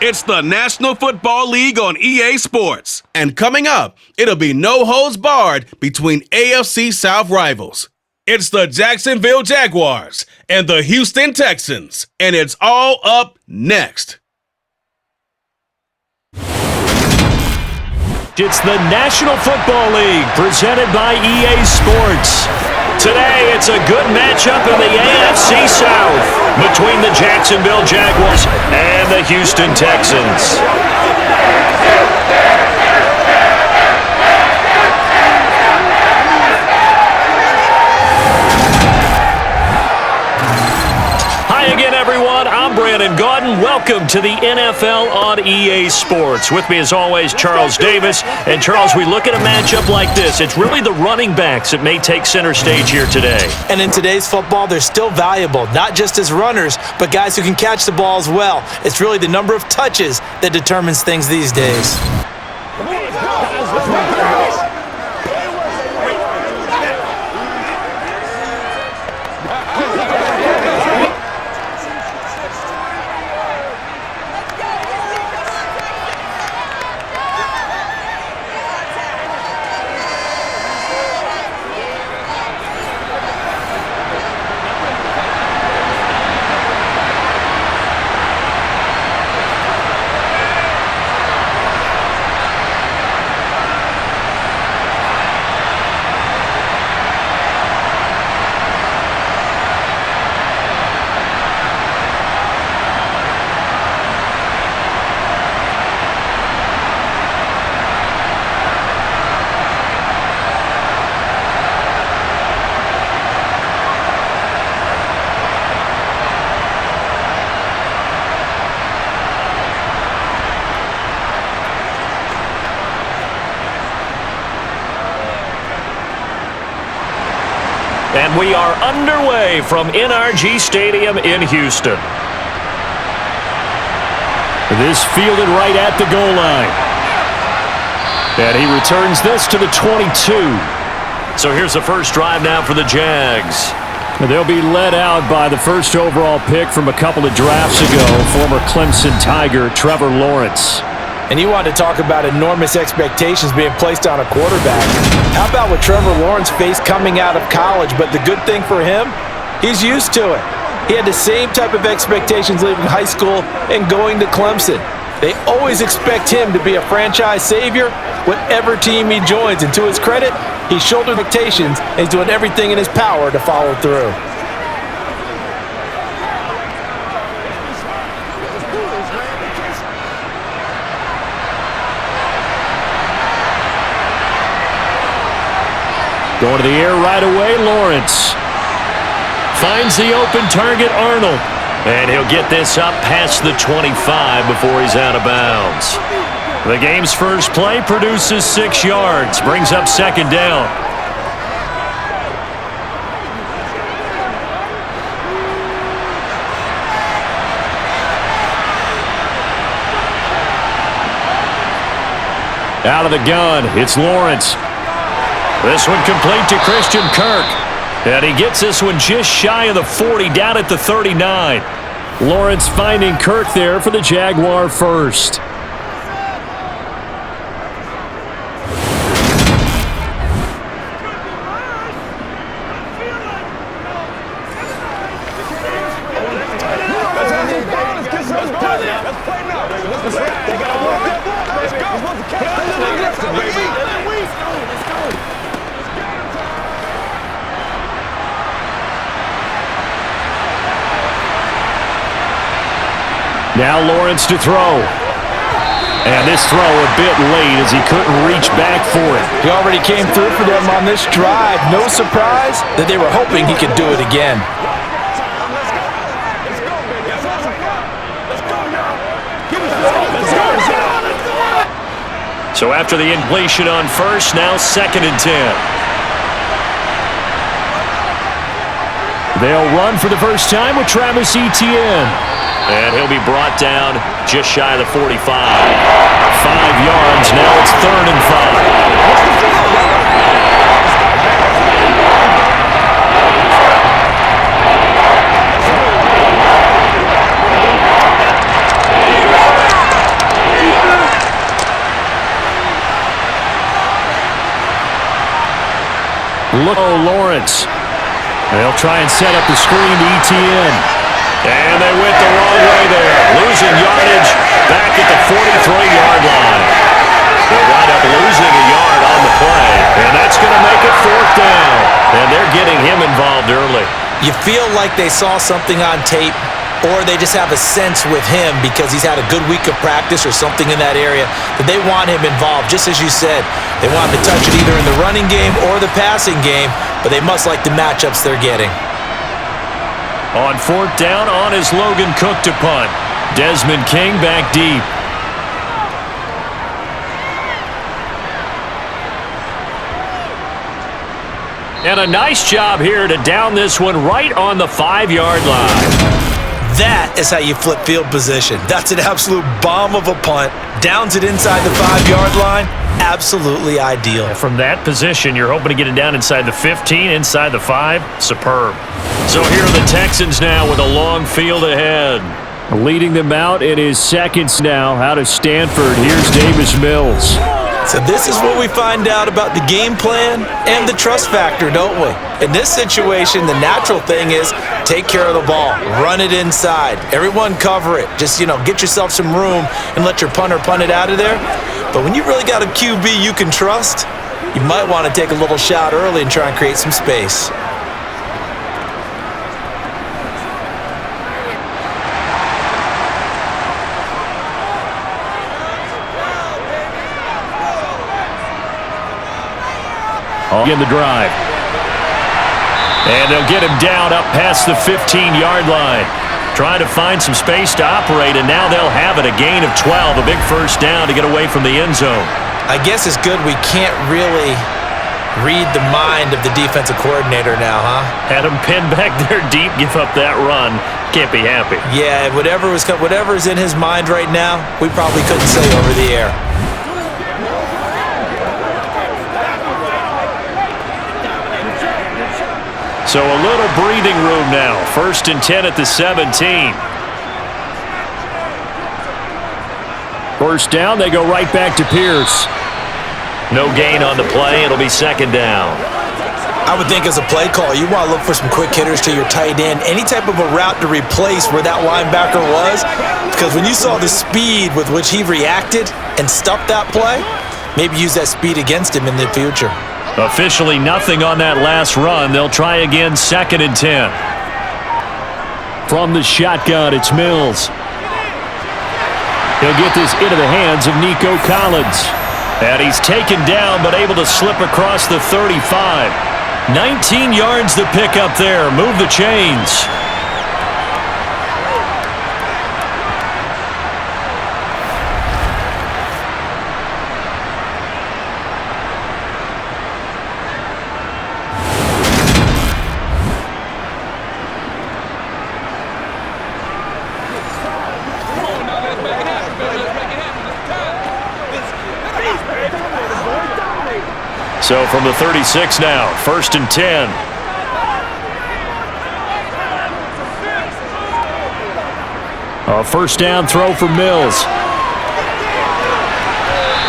It's the National Football League on EA Sports. And coming up, it'll be no holds barred between AFC South rivals. It's the Jacksonville Jaguars and the Houston Texans. And it's all up next. It's the National Football League presented by EA Sports. Today, it's a good matchup in the AFC South between the Jacksonville Jaguars and the Houston Texans. Hi again, everyone. I'm Brandon Gaudin. Welcome to the NFL on EA Sports. With me, as always, Charles Davis. And, Charles, we look at a matchup like this. It's really the running backs that may take center stage here today. And in today's football, they're still valuable, not just as runners, but guys who can catch the ball as well. It's really the number of touches that determines things these days. And we are underway from NRG Stadium in Houston. This fielded right at the goal line. And he returns this to the 22. So here's the first drive now for the Jags. They'll be led out by the first overall pick from a couple of drafts ago, former Clemson Tiger Trevor Lawrence. And you want to talk about enormous expectations being placed on a quarterback. How about what Trevor Lawrence faced coming out of college? But the good thing for him, he's used to it. He had the same type of expectations leaving high school and going to Clemson. They always expect him to be a franchise savior, whatever team he joins. And to his credit, he shouldered expectations and he's doing everything in his power to follow through. Going to the air right away, Lawrence. Finds the open target, Arnold. And he'll get this up past the 25 before he's out of bounds. The game's first play produces 6 yards. Brings up second down. Out of the gun, it's Lawrence. This one complete to Christian Kirk. And he gets this one just shy of the 40, down at the 39. Lawrence finding Kirk there for the Jaguar first. Now Lawrence to throw. And this throw a bit late as he couldn't reach back for it. He already came through for them on this drive. No surprise that they were hoping he could do it again. So after the incompletion on first, now 2nd and 10. They'll run for the first time with Travis Etienne. And he'll be brought down just shy of the 45. 5 yards. Now it's 3rd and 5. Look, Lawrence. They'll try and set up the screen to ETN. And they went the wrong way there. Losing yardage back at the 43-yard line. They'll wind up losing a yard on the play. And that's going to make it 4th down. And they're getting him involved early. You feel like they saw something on tape, or they just have a sense with him because he's had a good week of practice or something in that area that they want him involved. Just as you said, they want him to touch it either in the running game or the passing game, but they must like the matchups they're getting. On 4th down, on is Logan Cook to punt. Desmond King back deep. And a nice job here to down this one right on the 5-yard line. That is how you flip field position. That's an absolute bomb of a punt. Downs it inside the 5-yard line. Absolutely ideal. From that position, you're hoping to get it down inside the 15, inside the 5. Superb. So here are the Texans now with a long field ahead. Leading them out, it is seconds now out of Stanford. Here's Davis Mills. So this is what we find out about the game plan and the trust factor, don't we? In this situation, the natural thing is take care of the ball, run it inside, everyone cover it. Just, get yourself some room and let your punter punt it out of there. But when you really got a QB you can trust, you might want to take a little shot early and try and create some space. In the drive. And they'll get him down up past the 15-yard line. Trying to find some space to operate, and now they'll have it. A gain of 12, a big 1st down to get away from the end zone. I guess it's good we can't really read the mind of the defensive coordinator now, huh? Had him pinned back there deep, give up that run. Can't be happy. Yeah, whatever's in his mind right now, we probably couldn't say over the air. So a little breathing room now. 1st and 10 at the 17. 1st down, they go right back to Pierce. No gain on the play. It'll be 2nd down. I would think as a play call, you want to look for some quick hitters to your tight end. Any type of a route to replace where that linebacker was. Because when you saw the speed with which he reacted and stuffed that play, maybe use that speed against him in the future. Officially nothing on that last run. They'll try again 2nd and 10. From the shotgun, it's Mills. He'll get this into the hands of Nico Collins. And he's taken down but able to slip across the 35. 19 yards to pick up there. Move the chains. So from the 36 now, 1st and 10. A 1st down throw for Mills.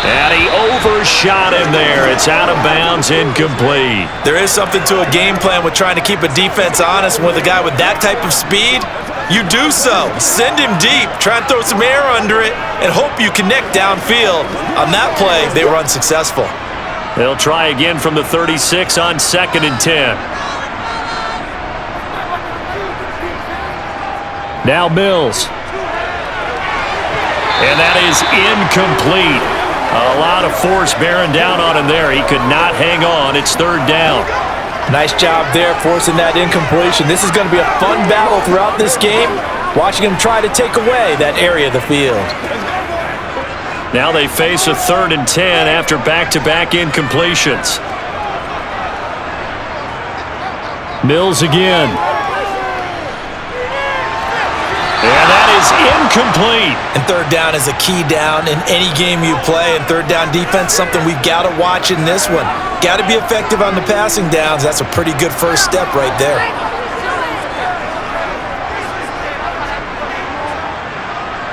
And he overshot him there. It's out of bounds, incomplete. There is something to a game plan with trying to keep a defense honest. With a guy with that type of speed, you do so. Send him deep, try and throw some air under it, and hope you connect downfield. On that play, they were unsuccessful. They'll try again from the 36 on 2nd and 10. Now Mills. And that is incomplete. A lot of force bearing down on him there. He could not hang on. It's 3rd down. Nice job there forcing that incompletion. This is going to be a fun battle throughout this game. Watching him try to take away that area of the field. Now they face a 3rd and 10 after back-to-back incompletions. Mills again. And that is incomplete. And 3rd down is a key down in any game you play. And 3rd down defense, something we've got to watch in this one. Got to be effective on the passing downs. That's a pretty good first step right there.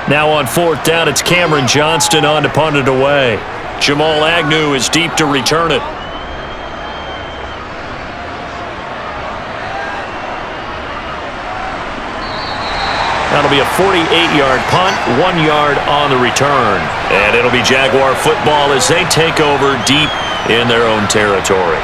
Now on 4th down, it's Cameron Johnston on to punt it away. Jamal Agnew is deep to return it. That'll be a 48-yard punt, 1 yard on the return. And it'll be Jaguar football as they take over deep in their own territory.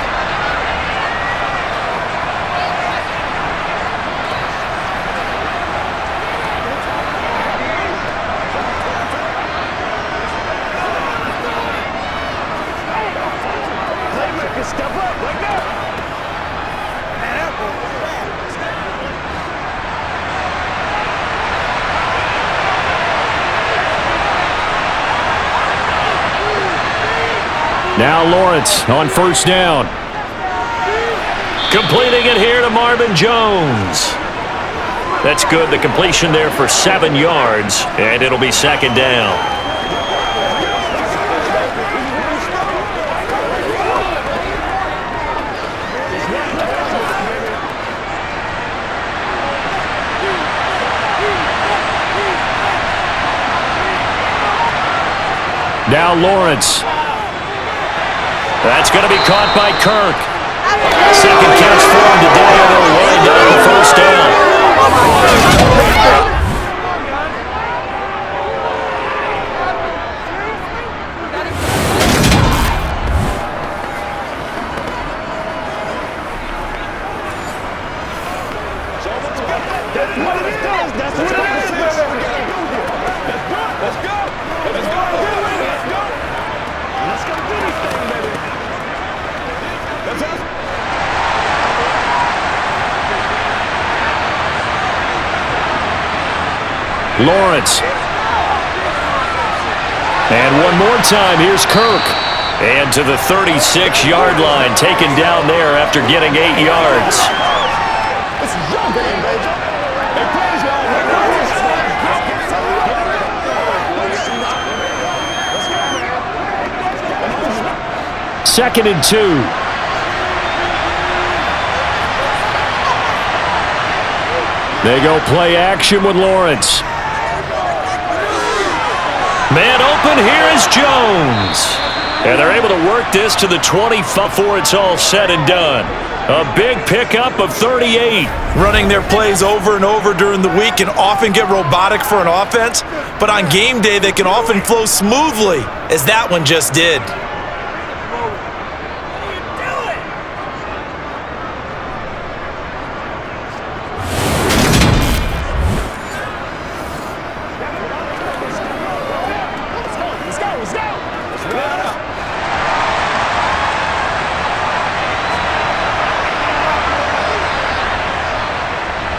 Now Lawrence on first down. Completing it here to Marvin Jones. That's good. The completion there for 7 yards, and it'll be second down. Now Lawrence. That's going to be caught by Kirk. Second catch for him today, and they'll wind up the first down. Lawrence. And one more time, here's Kirk. And to the 36-yard line, taken down there after getting 8 yards. Second and 2. They go play action with Lawrence. Man open, here is Jones. And they're able to work this to the 20 before it's all said and done. A big pickup of 38. Running their plays over and over during the week can often get robotic for an offense, but on game day they can often flow smoothly, as that one just did.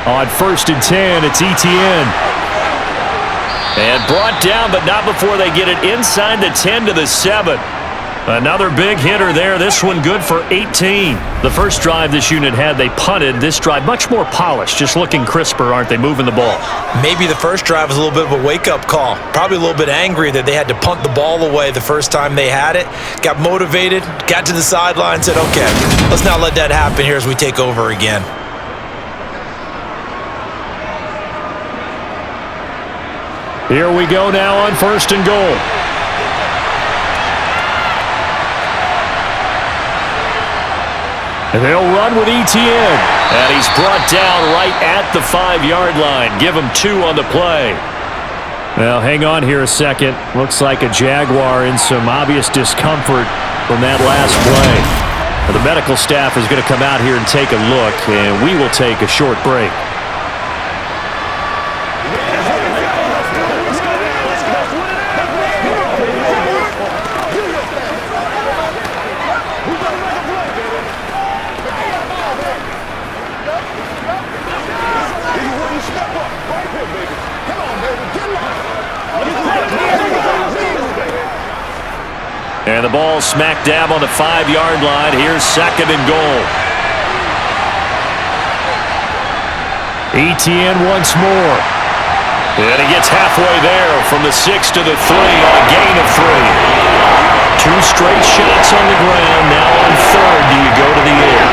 On first and 10, it's Etienne. And brought down, but not before they get it inside the 10 to the 7. Another big hitter there. This one good for 18. The first drive this unit had, they punted. This drive much more polished, just looking crisper, aren't they, moving the ball? Maybe the first drive was a little bit of a wake-up call. Probably a little bit angry that they had to punt the ball away the first time they had it. Got motivated, got to the sideline, said, okay, let's not let that happen here as we take over again. Here we go now on first and goal. And they'll run with Etienne. And he's brought down right at the 5-yard line. Give him 2 on the play. Well, hang on here a second. Looks like a Jaguar in some obvious discomfort from that last play. The medical staff is going to come out here and take a look, and we will take a short break. And the ball smack dab on the 5-yard line. Here's second and goal. Etienne once more. And he gets halfway there from the 6 to the 3 on a gain of 3. 2 straight shots on the ground. Now on third, do you go to the air?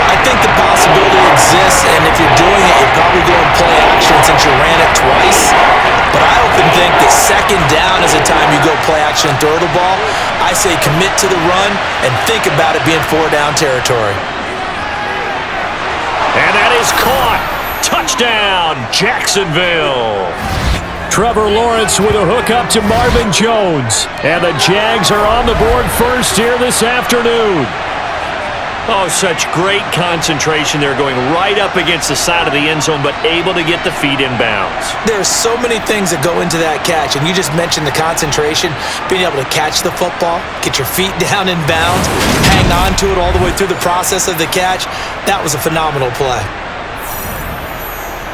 I think the possibility exists, and if you're doing it, you're probably going to play action since you ran it twice. But I often think that second down is the time you go play action and throw the ball. I say commit to the run and think about it being 4-down territory. And that is caught. Touchdown, Jacksonville. Trevor Lawrence with a hook up to Marvin Jones. And the Jags are on the board first here this afternoon. Oh, such great concentration. They're going right up against the side of the end zone, but able to get the feet in bounds. There's so many things that go into that catch, and you just mentioned the concentration, being able to catch the football, get your feet down in bounds, hang on to it all the way through the process of the catch. That was a phenomenal play.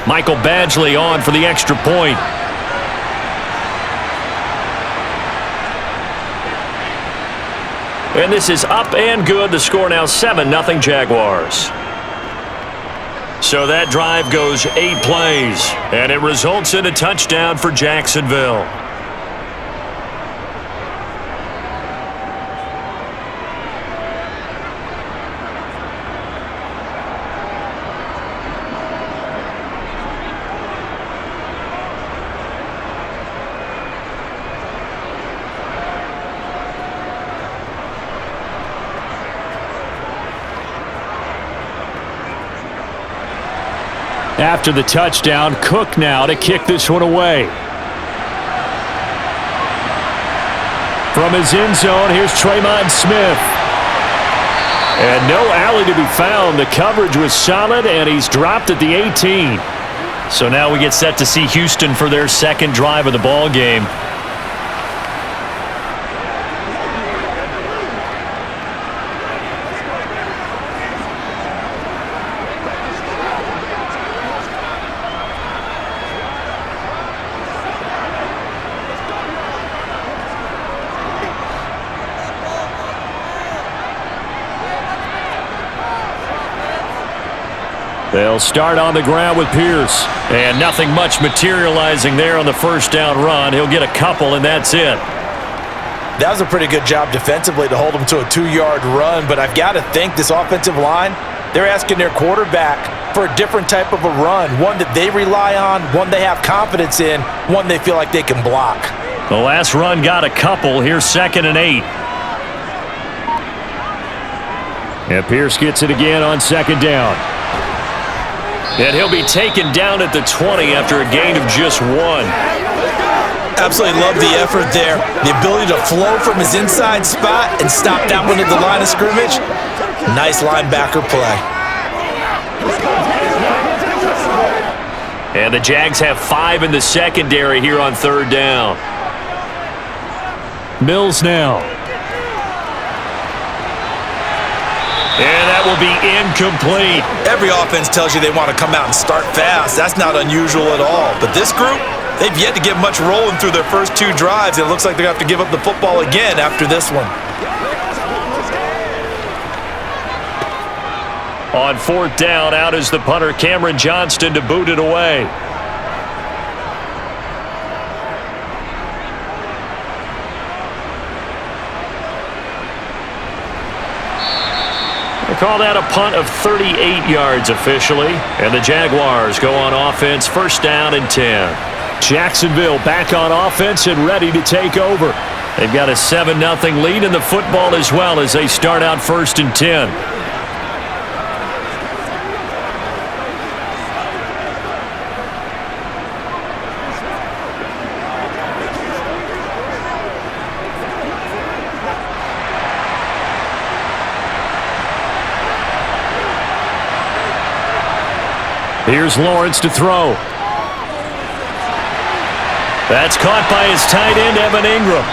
Michael Badgley on for the extra point. And this is up and good. The score now 7-0 Jaguars. So that drive goes 8 plays, and it results in a touchdown for Jacksonville. After the touchdown, Cook now to kick this one away. From his end zone, here's Tremon Smith. And no alley to be found. The coverage was solid, and he's dropped at the 18. So now we get set to see Houston for their second drive of the ball game. They'll start on the ground with Pierce. And nothing much materializing there on the first down run. He'll get a couple, and that's it. That was a pretty good job defensively to hold him to a 2-yard run, but I've got to think this offensive line, they're asking their quarterback for a different type of a run, one that they rely on, one they have confidence in, one they feel like they can block. The last run got a couple. Here's 2nd and 8. And Pierce gets it again on 2nd down. And he'll be taken down at the 20 after a gain of just 1. Absolutely love the effort there. The ability to flow from his inside spot and stop that one at the line of scrimmage. Nice linebacker play. And the Jags have 5 in the secondary here on 3rd down. Mills now. And that will be incomplete. Every offense tells you they want to come out and start fast. That's not unusual at all. But this group, they've yet to get much rolling through their first 2 drives. It looks like they're going to have to give up the football again after this one. On 4th down, out is the punter, Cameron Johnston, to boot it away. They call that a punt of 38 yards officially. And the Jaguars go on offense, 1st down and 10. Jacksonville back on offense and ready to take over. They've got a 7-0 lead in the football as well as they start out 1st and 10. Here's Lawrence to throw. That's caught by his tight end, Evan Ingram.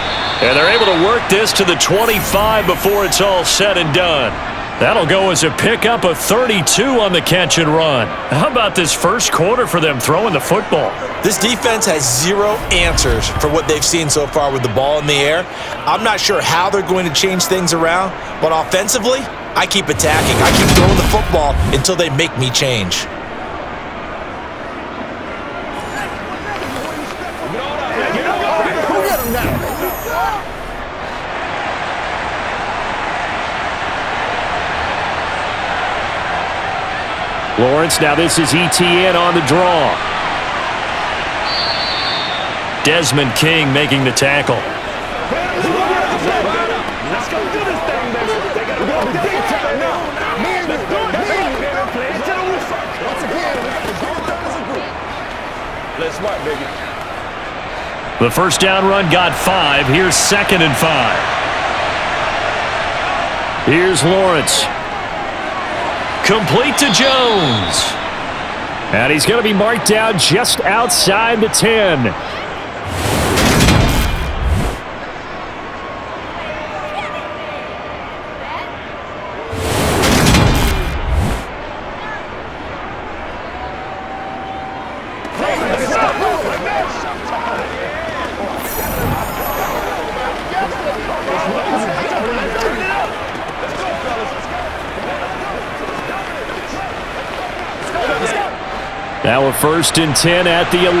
And they're able to work this to the 25 before it's all said and done. That'll go as a pickup of 32 on the catch and run. How about this first quarter for them throwing the football? This defense has 0 answers for what they've seen so far with the ball in the air. I'm not sure how they're going to change things around, but offensively, I keep attacking. I keep throwing the football until they make me change. Lawrence, now this is ETN on the draw. Desmond King making the tackle. Let's go do this thing, baby. They got to go big time now. The first down run got 5. Here's 2nd and 5. Here's Lawrence. Complete to Jones. And he's going to be marked down just outside the 10. Now a 1st and 10 at the 11.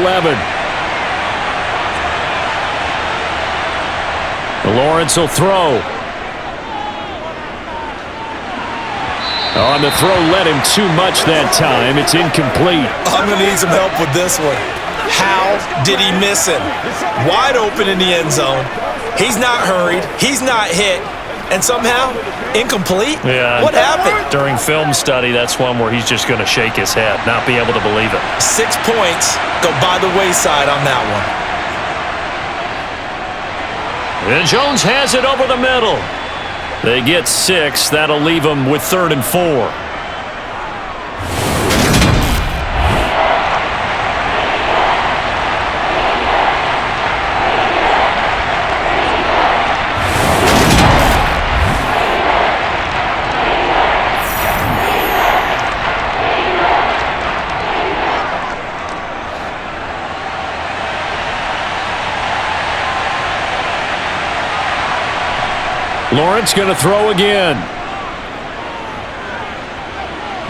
Lawrence will throw. On the throw, led him too much that time. It's incomplete. I'm going to need some help with this one. How did he miss him? Wide open in the end zone. He's not hurried. He's not hit. And somehow, incomplete? Yeah. What happened? During film study, that's one where he's just going to shake his head, not be able to believe it. 6 points go by the wayside on that one. And Jones has it over the middle. They get 6. That'll leave them with 3rd and 4. Lawrence going to throw again.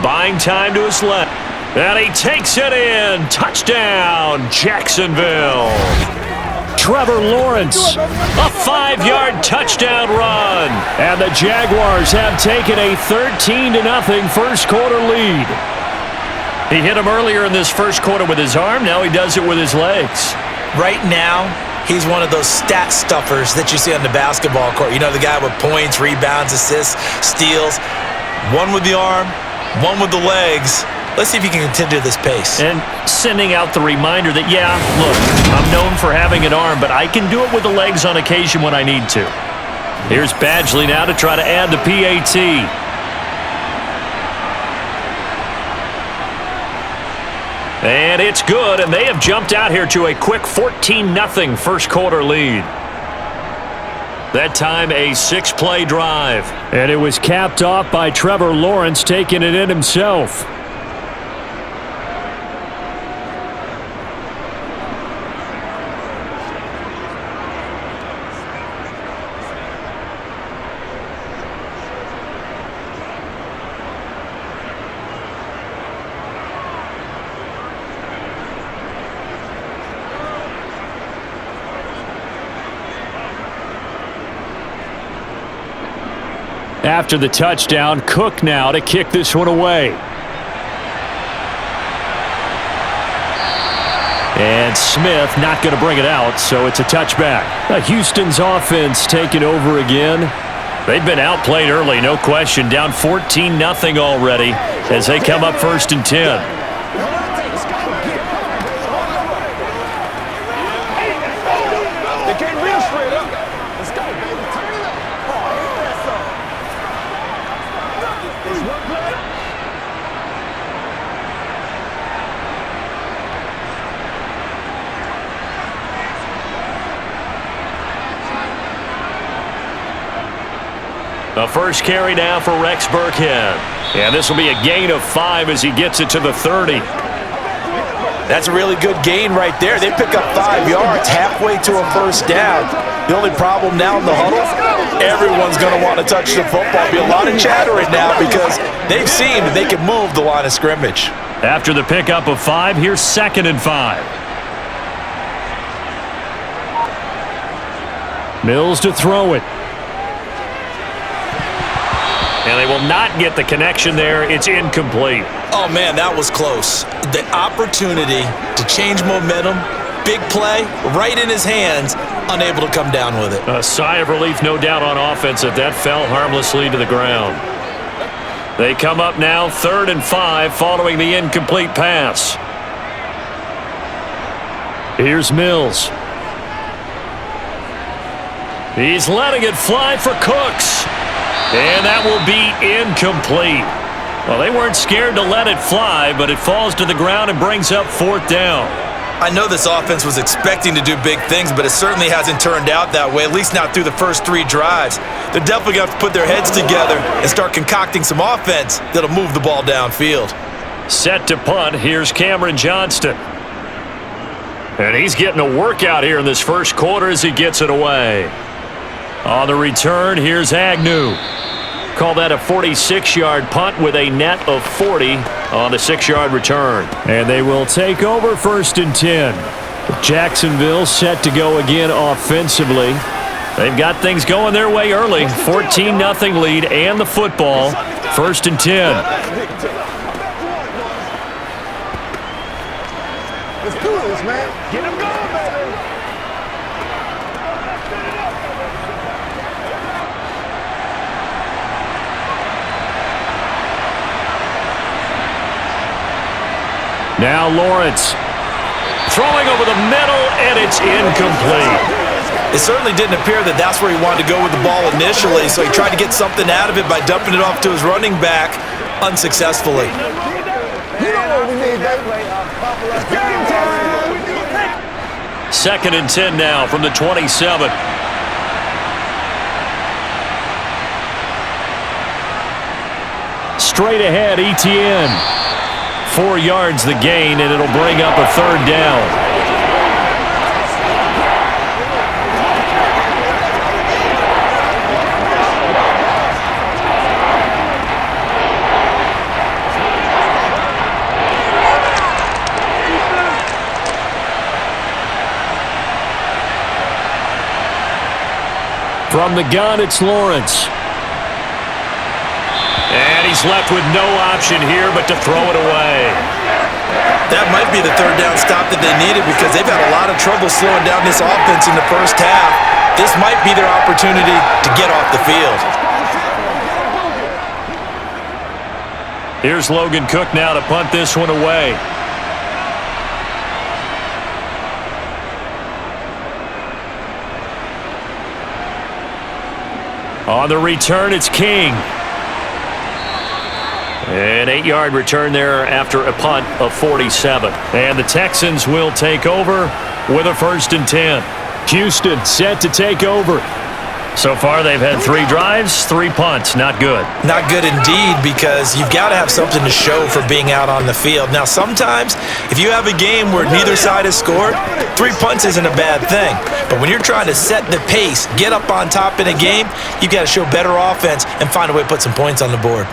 Buying time to his left. And he takes it in. Touchdown, Jacksonville. Trevor Lawrence, a 5-yard touchdown run. And the Jaguars have taken a 13-0 first quarter lead. He hit him earlier in this first quarter with his arm. Now he does it with his legs. Right now, he's one of those stat stuffers that you see on the basketball court. You know, the guy with points, rebounds, assists, steals. One with the arm, one with the legs. Let's see if he can continue this pace. And sending out the reminder that, yeah, look, I'm known for having an arm, but I can do it with the legs on occasion when I need to. Here's Badgley now to try to add the PAT. And it's good, and they have jumped out here to a quick 14-0 first quarter lead. That time a 6-play drive. And it was capped off by Trevor Lawrence taking it in himself. After the touchdown, Cook now to kick this one away. And Smith not going to bring it out, so it's a touchback. Houston's offense taking over again. They've been outplayed early, no question. Down 14-0 already as they come up 1st and 10. The first carry now for Rex Burkhead. And this will be a gain of 5 as he gets it to the 30. That's a really good gain right there. They pick up 5 yards halfway to a first down. The only problem now in the huddle, everyone's going to want to touch the football. Be a lot of chattering now because they've seen that they can move the line of scrimmage. After the pickup of 5, here's 2nd and 5. Mills to throw it. And they will not get the connection there. It's incomplete. Oh, man, that was close. The opportunity to change momentum, big play, right in his hands, unable to come down with it. A sigh of relief, no doubt, on offense that fell harmlessly to the ground. They come up now 3rd and 5 following the incomplete pass. Here's Mills. He's letting it fly for Cooks. And that will be incomplete. Well, they weren't scared to let it fly, but it falls to the ground and brings up 4th down. I know this offense was expecting to do big things, but it certainly hasn't turned out that way, at least not through the first 3 drives. They're definitely going to have to put their heads together and start concocting some offense that'll move the ball downfield. Set to punt, here's Cameron Johnston. And he's getting a workout here in this first quarter as he gets it away. On the return, here's Agnew. Call that a 46-yard punt with a net of 40 on the 6-yard return. And they will take over 1st and 10. Jacksonville set to go again offensively. They've got things going their way early. 14-0 lead and the football. 1st and 10. Let's do this, man. Get him going, baby. Now Lawrence. Throwing over the middle, and it's incomplete. It certainly didn't appear that that's where he wanted to go with the ball initially, so he tried to get something out of it by dumping it off to his running back unsuccessfully. You know what we need, baby. Game time. 2nd and 10 now from the 27. Straight ahead, Etienne. 4 yards the gain, and it'll bring up a 3rd down. From the gun, it's Lawrence. And he's left with no option here but to throw it away. That might be the 3rd down stop that they needed because they've had a lot of trouble slowing down this offense in the first half. This might be their opportunity to get off the field. Here's Logan Cook now to punt this one away. On the return, it's King. An 8-yard return there after a punt of 47. And the Texans will take over with a 1st and 10. Houston set to take over. So far, they've had 3 drives, 3 punts. Not good. Not good indeed, because you've got to have something to show for being out on the field. Now, sometimes, if you have a game where neither side has scored, 3 punts isn't a bad thing. But when you're trying to set the pace, get up on top in a game, you've got to show better offense and find a way to put some points on the board.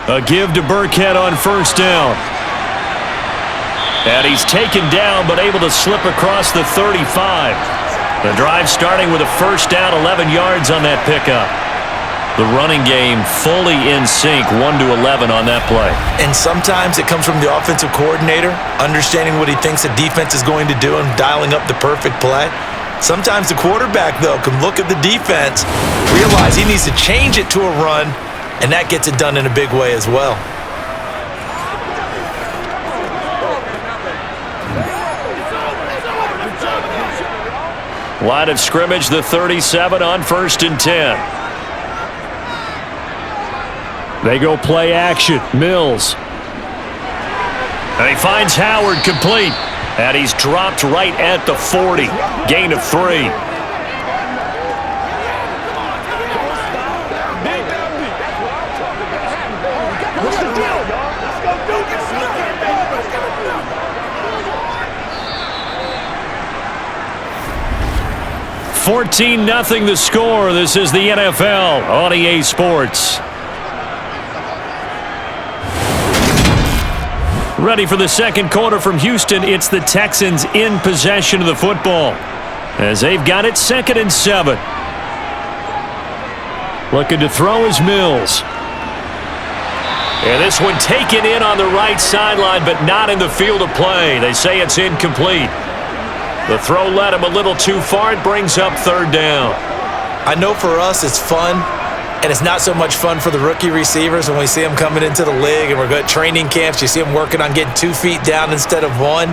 A give to Burkhead on 1st down. And he's taken down but able to slip across the 35. The drive starting with a 1st down, 11 yards on that pickup. The running game fully in sync, 1-11 on that play. And sometimes it comes from the offensive coordinator, understanding what he thinks the defense is going to do and dialing up the perfect play. Sometimes the quarterback, though, can look at the defense, realize he needs to change it to a run, and that gets it done in a big way as well. Line of scrimmage, the 37 on 1st and 10. They go play action. Mills. And he finds Howard complete. And he's dropped right at the 40. Gain of 3. What's the deal, y'all? Let's go do this. 14-0 the score. This is the NFL on EA Sports. Ready for the second quarter from Houston. It's the Texans in possession of the football as they've got it 2nd and 7. Looking to throw is Mills. And this one taken in on the right sideline, but not in the field of play. They say it's incomplete. The throw led him a little too far. It brings up 3rd down. I know for us it's fun, and it's not so much fun for the rookie receivers when we see them coming into the league and we're good training camps. You see them working on getting 2 feet down instead of 1.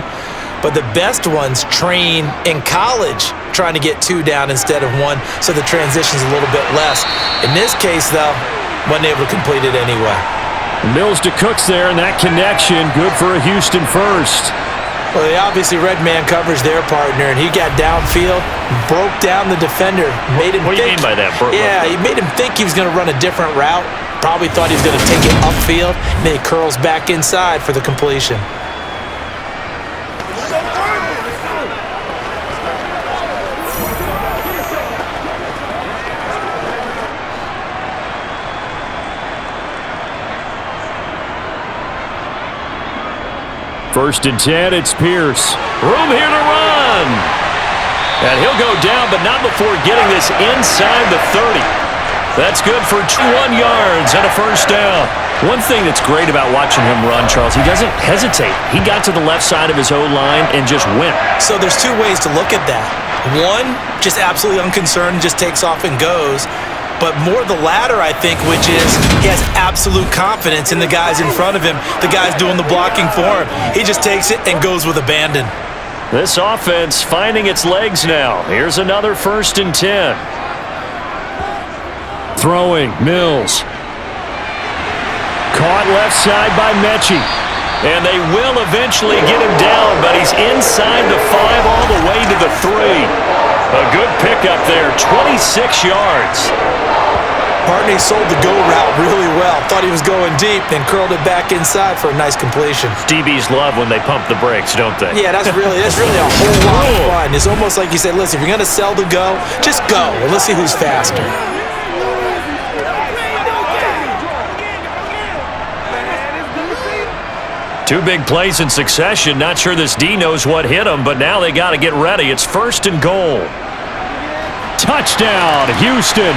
but the best ones train in college trying to get 2 down instead of 1, so the transition's a little bit less. In this case, though, wasn't able to complete it anyway. Mills to Cooks there, and that connection, good for a Houston first. Well, they obviously read man coverage their partner, and he got downfield, broke down the defender, made him What do you mean by that? Yeah, he made him think he was going to run a different route. Probably thought he was going to take it upfield, and then he curls back inside for the completion. First and 10, it's Pierce. Room here to run. And he'll go down, but not before getting this inside the 30. That's good for 21 yards and a first down. One thing that's great about watching him run, Charles, he doesn't hesitate. He got to the left side of his O-line and just went. So there's 2 ways to look at that. One, just absolutely unconcerned, just takes off and goes. But more the latter, I think, which is he has absolute confidence in the guys in front of him, the guys doing the blocking for him. He just takes it and goes with abandon. This offense finding its legs now. Here's another first and 10. Throwing, Mills. Caught left side by Mechie. And they will eventually get him down, but he's inside the 5 all the way to the 3. A good pickup there, 26 yards. Partney sold the go route really well. Thought he was going deep, then curled it back inside for a nice completion. DBs love when they pump the brakes, don't they? Yeah, that's really a whole lot of fun. It's almost like you said, listen, if you're going to sell the go, just go. And let's see who's faster. Two big plays in succession. Not sure this D knows what hit him, but now they got to get ready. It's first and goal. Touchdown, Houston.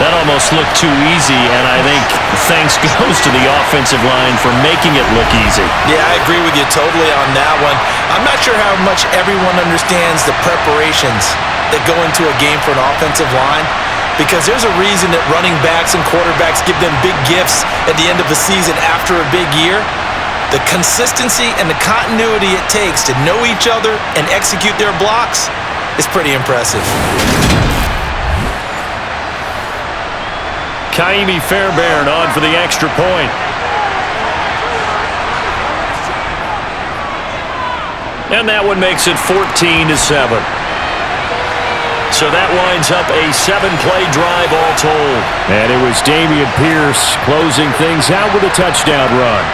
That almost looked too easy, and I think thanks goes to the offensive line for making it look easy. Yeah, I agree with you totally on that one. I'm not sure how much everyone understands the preparations that go into a game for an offensive line, because there's a reason that running backs and quarterbacks give them big gifts at the end of the season after a big year. The consistency and the continuity it takes to know each other and execute their blocks is pretty impressive. Kaimi Fairbairn on for the extra point. And that one makes it 14-7. So that winds up a 7-play drive all told. And it was Dameon Pierce closing things out with a touchdown run.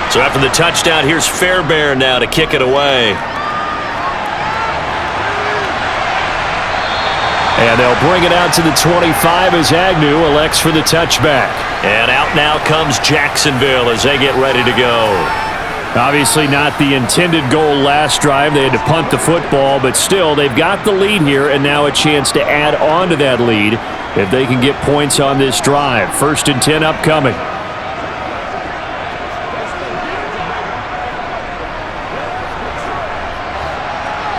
So after the touchdown, here's Fairbairn now to kick it away. And they'll bring it out to the 25 as Agnew elects for the touchback. And out now comes Jacksonville as they get ready to go. Obviously not the intended goal last drive. They had to punt the football, but still they've got the lead here and now a chance to add on to that lead if they can get points on this drive. First and 10 upcoming.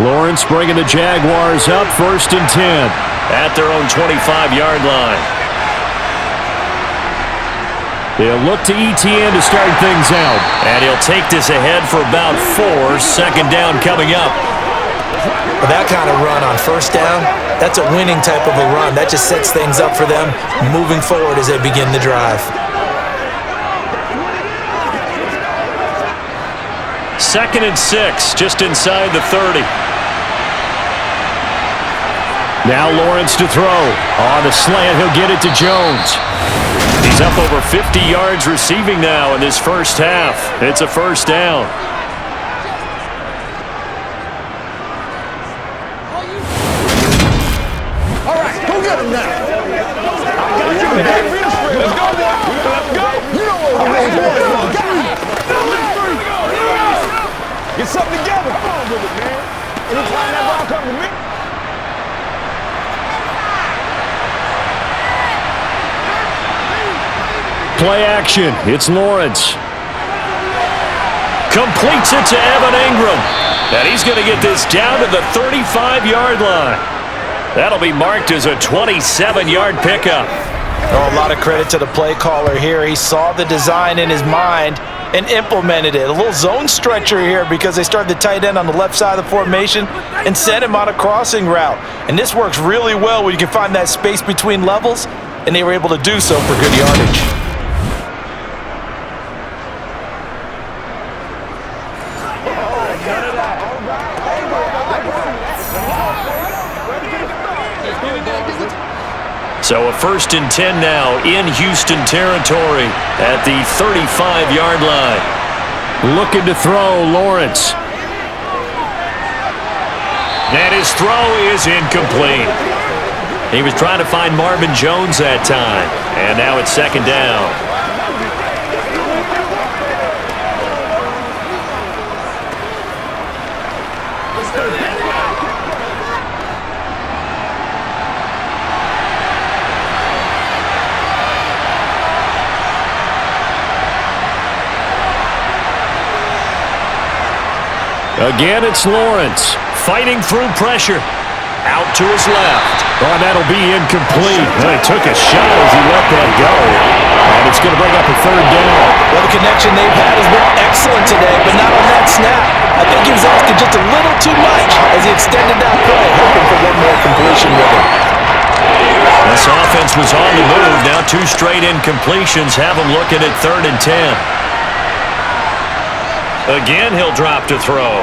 Lawrence bringing the Jaguars up, first and 10. At their own 25-yard line. They'll look to ETN to start things out. And he'll take this ahead for about 4. Second down coming up. With that kind of run on first down, that's a winning type of a run. That just sets things up for them moving forward as they begin the drive. Second and 6, just inside the 30. Now Lawrence to throw. On the slant, he'll get it to Jones. He's up over 50 yards receiving now in this first half. It's a first down. All right, go get him now. Let's go, boy. Let's go. You know what we're doing. Get something together. Come on with it, man. Anytime that ball comes to me. Play action. It's Lawrence. Completes it to Evan Ingram. And he's going to get this down to the 35-yard line. That'll be marked as a 27-yard pickup. Oh, a lot of credit to the play caller here. He saw the design in his mind and implemented it. A little zone stretcher here because they started the tight end on the left side of the formation and sent him on a crossing route. And this works really well when you can find that space between levels, and they were able to do so for good yardage. So a 1st and 10 now in Houston territory at the 35-yard line. Looking to throw, Lawrence. And his throw is incomplete. He was trying to find Marvin Jones that time. And now it's 2nd down. Again, it's Lawrence fighting through pressure. Out to his left. Oh, that'll be incomplete. He took a shot as he let that go. And it's going to bring up a 3rd down. Well, the connection they've had has been excellent today, but not on that snap. I think he was asking just a little too much as he extended that play, hoping for one more completion with him. This offense was on the move. Now 2 straight incompletions have him looking at 3rd and 10. Again, he'll drop to throw.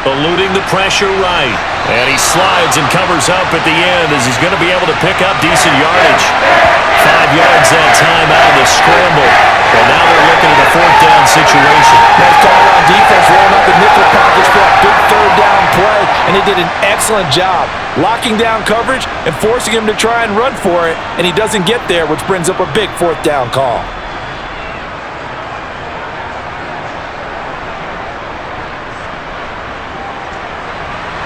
Eluding the pressure right. And he slides and covers up at the end as he's going to be able to pick up decent yardage. 5 yards that time out of the scramble. And now they're looking at a 4th down situation. Nice call on defense, rolling out the nickel package for a big 3rd down play. And they did an excellent job locking down coverage and forcing him to try and run for it. And he doesn't get there, which brings up a big 4th down call.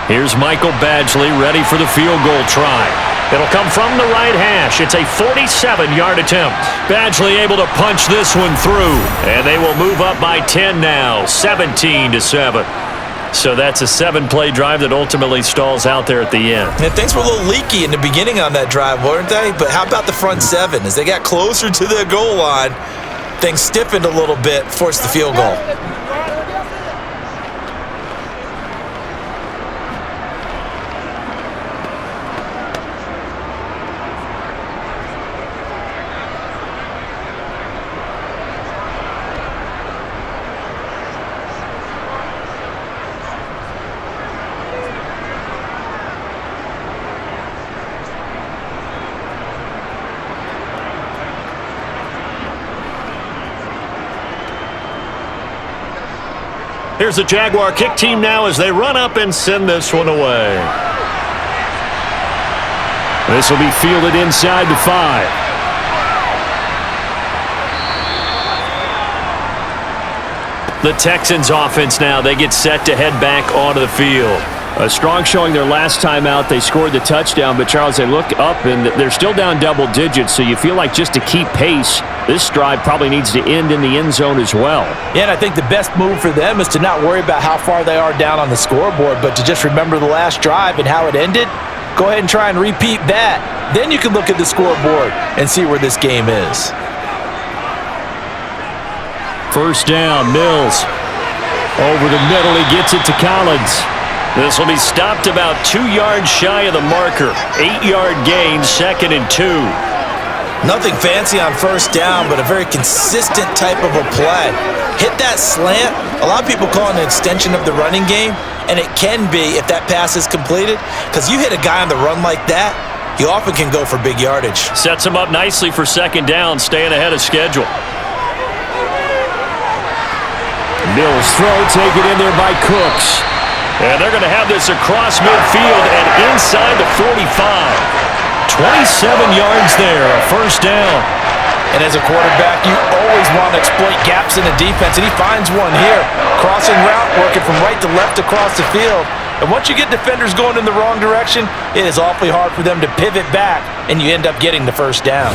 Here's Michael Badgley ready for the field goal try. It'll come from the right hash. It's a 47-yard attempt. Badgley able to punch this one through. And they will move up by 10 now, 17-7. So that's a 7-play drive that ultimately stalls out there at the end. And things were a little leaky in the beginning on that drive, weren't they? But how about the front 7? As they got closer to the goal line, things stiffened a little bit, forced the field goal. Here's the Jaguar kick team now as they run up and send this one away. This will be fielded inside the 5. The Texans offense now, they get set to head back onto the field. A strong showing their last time out. They scored the touchdown, but Charles, they look up and they're still down double digits, so you feel like just to keep pace, this drive probably needs to end in the end zone as well. Yeah, and I think the best move for them is to not worry about how far they are down on the scoreboard, but to just remember the last drive and how it ended. Go ahead and try and repeat that. Then you can look at the scoreboard and see where this game is. 1st down, Mills. Over the middle, he gets it to Collins. This will be stopped about 2 yards shy of the marker. 8-yard gain, 2nd and 2. Nothing fancy on 1st down, but a very consistent type of a play. Hit that slant. A lot of people call it an extension of the running game, and it can be if that pass is completed, because you hit a guy on the run like that, you often can go for big yardage. Sets him up nicely for 2nd down, staying ahead of schedule. Mills throw, taken in there by Cooks. And they're going to have this across midfield and inside the 45. 27 yards there, a 1st down. And as a quarterback, you always want to exploit gaps in the defense, and he finds one here. Crossing route, working from right to left across the field. And once you get defenders going in the wrong direction, it is awfully hard for them to pivot back, and you end up getting the first down.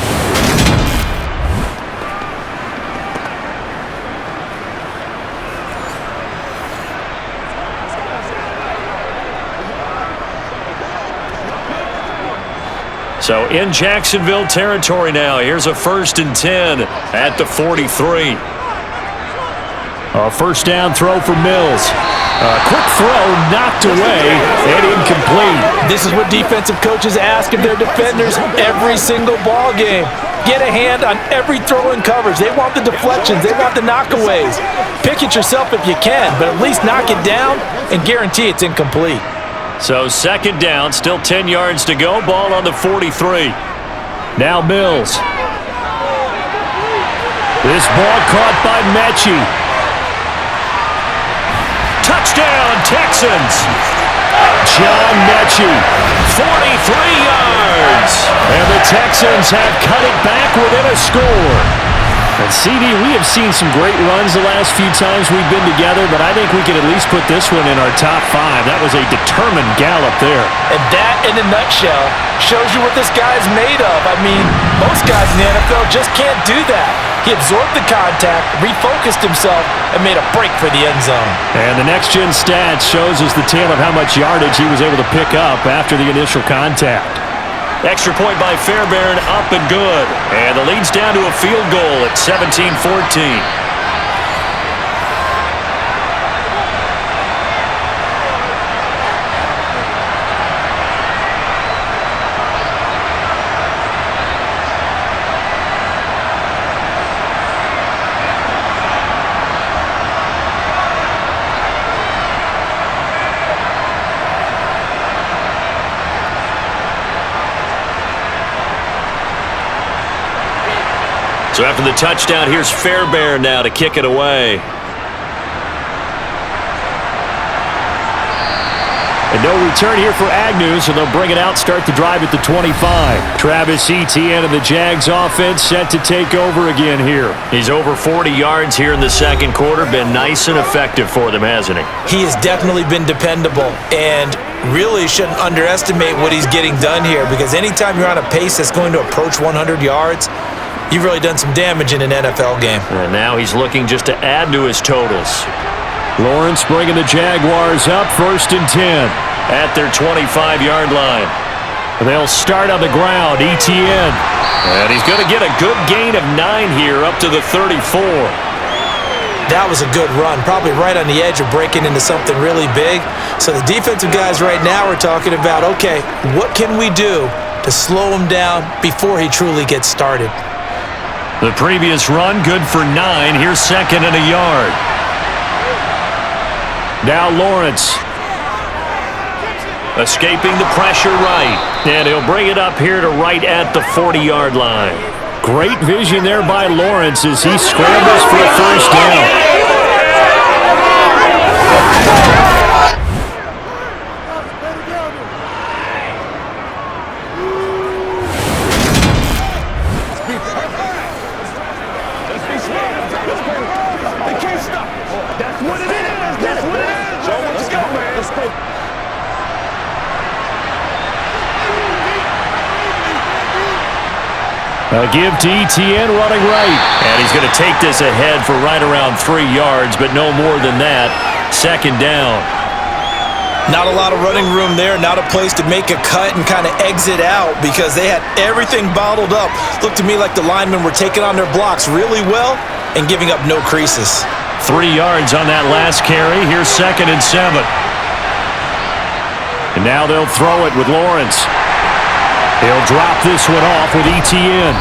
So in Jacksonville territory now. Here's a 1st and 10 at the 43. A first down throw for Mills. A quick throw knocked away and incomplete. This is what defensive coaches ask of their defenders every single ball game. Get a hand on every throw in coverage. They want the deflections. They want the knockaways. Pick it yourself if you can, but at least knock it down and guarantee it's incomplete. So 2nd down, still 10 yards to go. Ball on the 43. Now Mills. This ball caught by Mechie. Touchdown, Texans. John Mechie, 43 yards. And the Texans have cut it back within a score. And CD, we have seen some great runs the last few times we've been together, but I think we can at least put this one in our top 5. That was a determined gallop there. And that, in a nutshell, shows you what this guy is made of. I mean, most guys in the NFL just can't do that. He absorbed the contact, refocused himself, and made a break for the end zone. And the next-gen stats shows us the tale of how much yardage he was able to pick up after the initial contact. Extra point by Fairbairn, up and good. And the lead's down to a field goal at 17-14. So after the touchdown, here's Fairbairn now to kick it away. And no return here for Agnew, so they'll bring it out, start the drive at the 25. Travis Etienne and the Jags offense set to take over again here. He's over 40 yards here in the second quarter. Been nice and effective for them, hasn't he? He has definitely been dependable, and really shouldn't underestimate what he's getting done here, because anytime you're on a pace that's going to approach 100 yards, you've really done some damage in an NFL game. And now he's looking just to add to his totals. Lawrence bringing the Jaguars up, 1st and 10. At their 25-yard line. They'll start on the ground, Etienne. And he's going to get a good gain of 9 here, up to the 34. That was a good run, probably right on the edge of breaking into something really big. So the defensive guys right now are talking about, okay, what can we do to slow him down before he truly gets started? The previous run, good for 9. Here's 2nd and a yard. Now Lawrence. Escaping the pressure right. And he'll bring it up here to right at the 40-yard line. Great vision there by Lawrence as he scrambles for a first down. A give to Etienne running right. And he's going to take this ahead for right around 3 yards, but no more than that. 2nd down. Not a lot of running room there, not a place to make a cut and kind of exit out because they had everything bottled up. Looked to me like the linemen were taking on their blocks really well and giving up no creases. 3 yards on that last carry. Here's 2nd and 7. And now they'll throw it with Lawrence. He'll drop this one off with Etienne.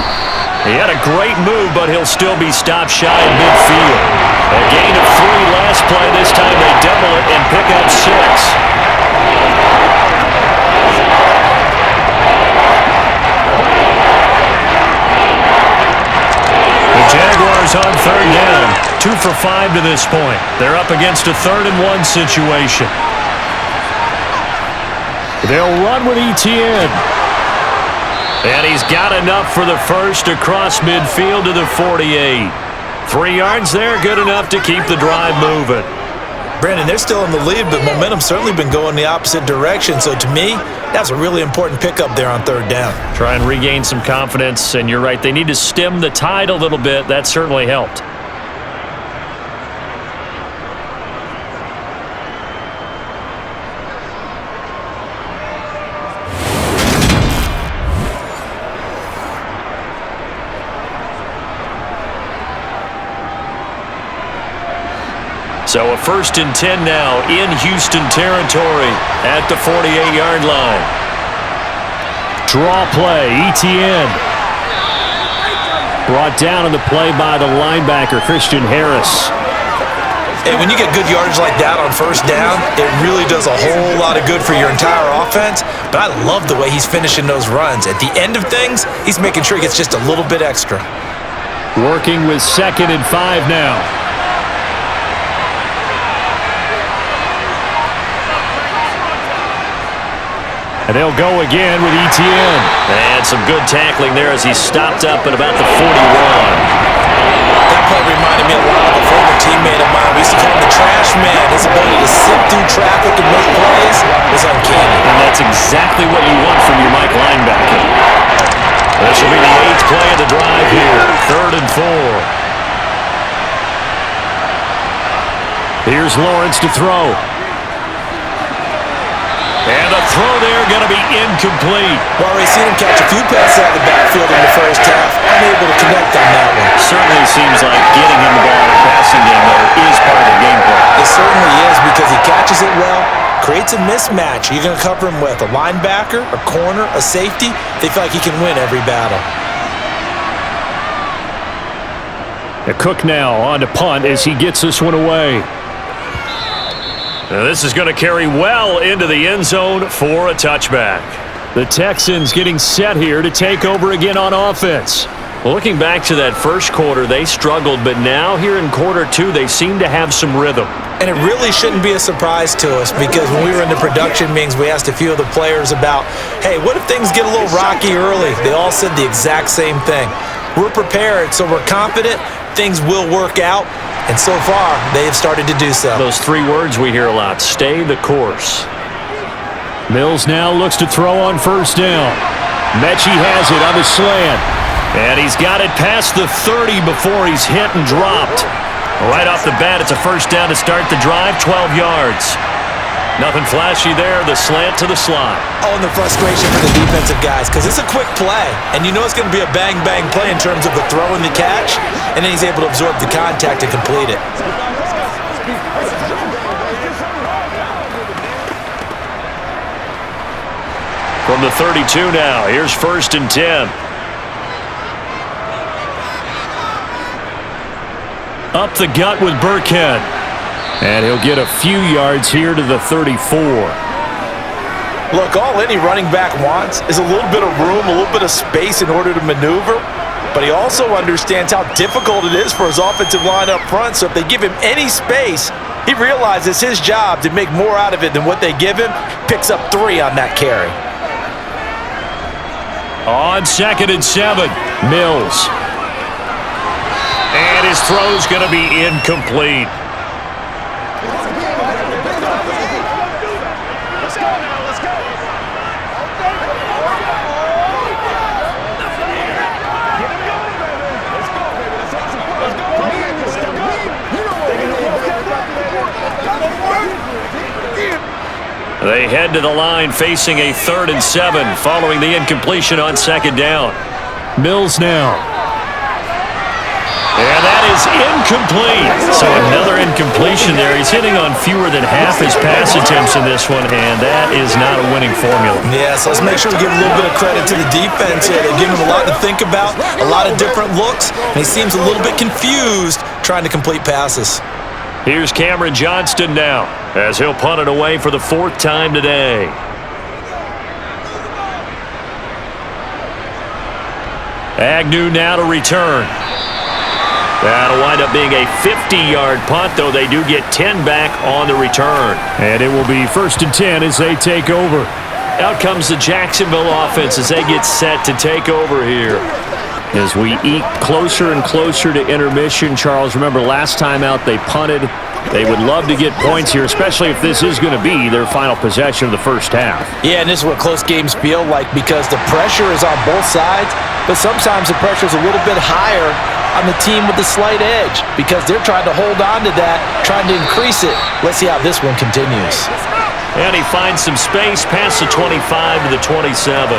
He had a great move, but he'll still be stopped shy of midfield. A gain of 3 last play. This time they double it and pick up 6. The Jaguars on 3rd down. 2 for 5 to this point. They're up against a 3rd and 1 situation. They'll run with Etienne. And he's got enough for the first across midfield to the 48. 3 yards there, good enough to keep the drive moving. Brandon, they're still in the lead, but momentum's certainly been going the opposite direction. So to me, that's a really important pickup there on 3rd down. Try and regain some confidence, and you're right, they need to stem the tide a little bit. That certainly helped. So a 1st and 10 now in Houston territory at the 48-yard line. Draw play, ETN. Brought down on the play by the linebacker, Christian Harris. And when you get good yardage like that on 1st down, it really does a whole lot of good for your entire offense. But I love the way he's finishing those runs. At the end of things, he's making sure he gets just a little bit extra. Working with 2nd and 5 now. And they'll go again with ETN. And some good tackling there as he stopped up at about the 41. That play reminded me a lot of a former teammate of mine. We used to call him the trash man. His ability to sift through traffic and make plays was uncanny. And that's exactly what you want from your Mike linebacker. This will be the 8th play of the drive here. 3rd and 4. Here's Lawrence to throw. And the throw there going to be incomplete. Well, we've seen him catch a few passes out of the backfield in the 1st half. Unable to connect on that one. Certainly seems like getting him the ball in the passing game, though, is part of the game plan. It certainly is because he catches it well, creates a mismatch. You're going to cover him with a linebacker, a corner, a safety. They feel like he can win every battle. The Cook now on to punt as he gets this one away. Now this is going to carry well into the end zone for a touchback. The Texans getting set here to take over again on offense. Well, looking back to that 1st quarter, they struggled, but now here in quarter 2, they seem to have some rhythm. And it really shouldn't be a surprise to us because when we were in the production meetings, we asked a few of the players about, hey, what if things get a little rocky early? They all said the exact same thing. We're prepared, so we're confident things will work out. And so far, they have started to do so. Those 3 words we hear a lot, stay the course. Mills now looks to throw on 1st down. Mechie has it on the slant. And he's got it past the 30 before he's hit and dropped. Right off the bat, it's a 1st down to start the drive, 12 yards. Nothing flashy there, the slant to the slot. Oh, and the frustration for the defensive guys because it's a quick play. And you know it's going to be a bang-bang play in terms of the throw and the catch. And then he's able to absorb the contact and complete it. From the 32 now, here's 1st and 10. Up the gut with Burkhead. And he'll get a few yards here to the 34. Look, all any running back wants is a little bit of room, a little bit of space in order to maneuver. But he also understands how difficult it is for his offensive line up front. So if they give him any space, he realizes his job to make more out of it than what they give him. Picks up 3 on that carry. On 2nd and 7, Mills. And his throw's going to be incomplete. They head to the line facing a 3rd and 7 following the incompletion on 2nd down. Mills now. And that is incomplete. So another incompletion there. He's hitting on fewer than half his pass attempts in this one, and that is not a winning formula. Yeah, so let's make sure we give a little bit of credit to the defense here. They've given him a lot to think about, a lot of different looks, and he seems a little bit confused trying to complete passes. Here's Cameron Johnston now as he'll punt it away for the 4th time today. Agnew now to return. That'll wind up being a 50-yard punt, though they do get 10 back on the return. And it will be 1st and 10 as they take over. Out comes the Jacksonville offense as they get set to take over here. As we eke closer and closer to intermission, Charles, remember last time out they punted. They would love to get points here, especially if this is going to be their final possession of the first half. Yeah, and this is what close games feel like because the pressure is on both sides, but sometimes the pressure is a little bit higher on the team with the slight edge because they're trying to hold on to that, trying to increase it. Let's see how this one continues. And he finds some space past the 25 to the 27.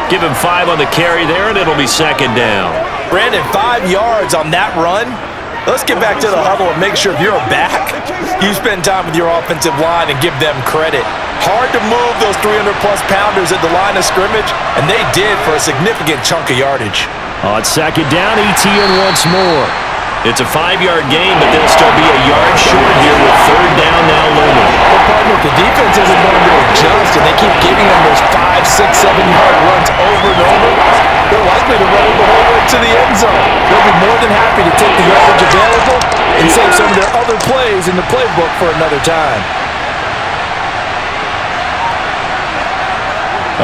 Give him 5 on the carry there, and it'll be second down. Brandon, 5 yards on that run. Let's get back to the huddle and make sure if you're a back, you spend time with your offensive line and give them credit. Hard to move those 300-plus pounders at the line of scrimmage, and they did for a significant chunk of yardage. On second down, ETN once more. It's a 5-yard gain, but they'll still be a yard short here with third down now looming. Well, partner, the defense isn't going to adjust, and they keep giving them those 5, 6, 7-yard runs over and over. They're likely to run the whole way to the end zone. They'll be more than happy to take the yardage available and save some of their other plays in the playbook for another time.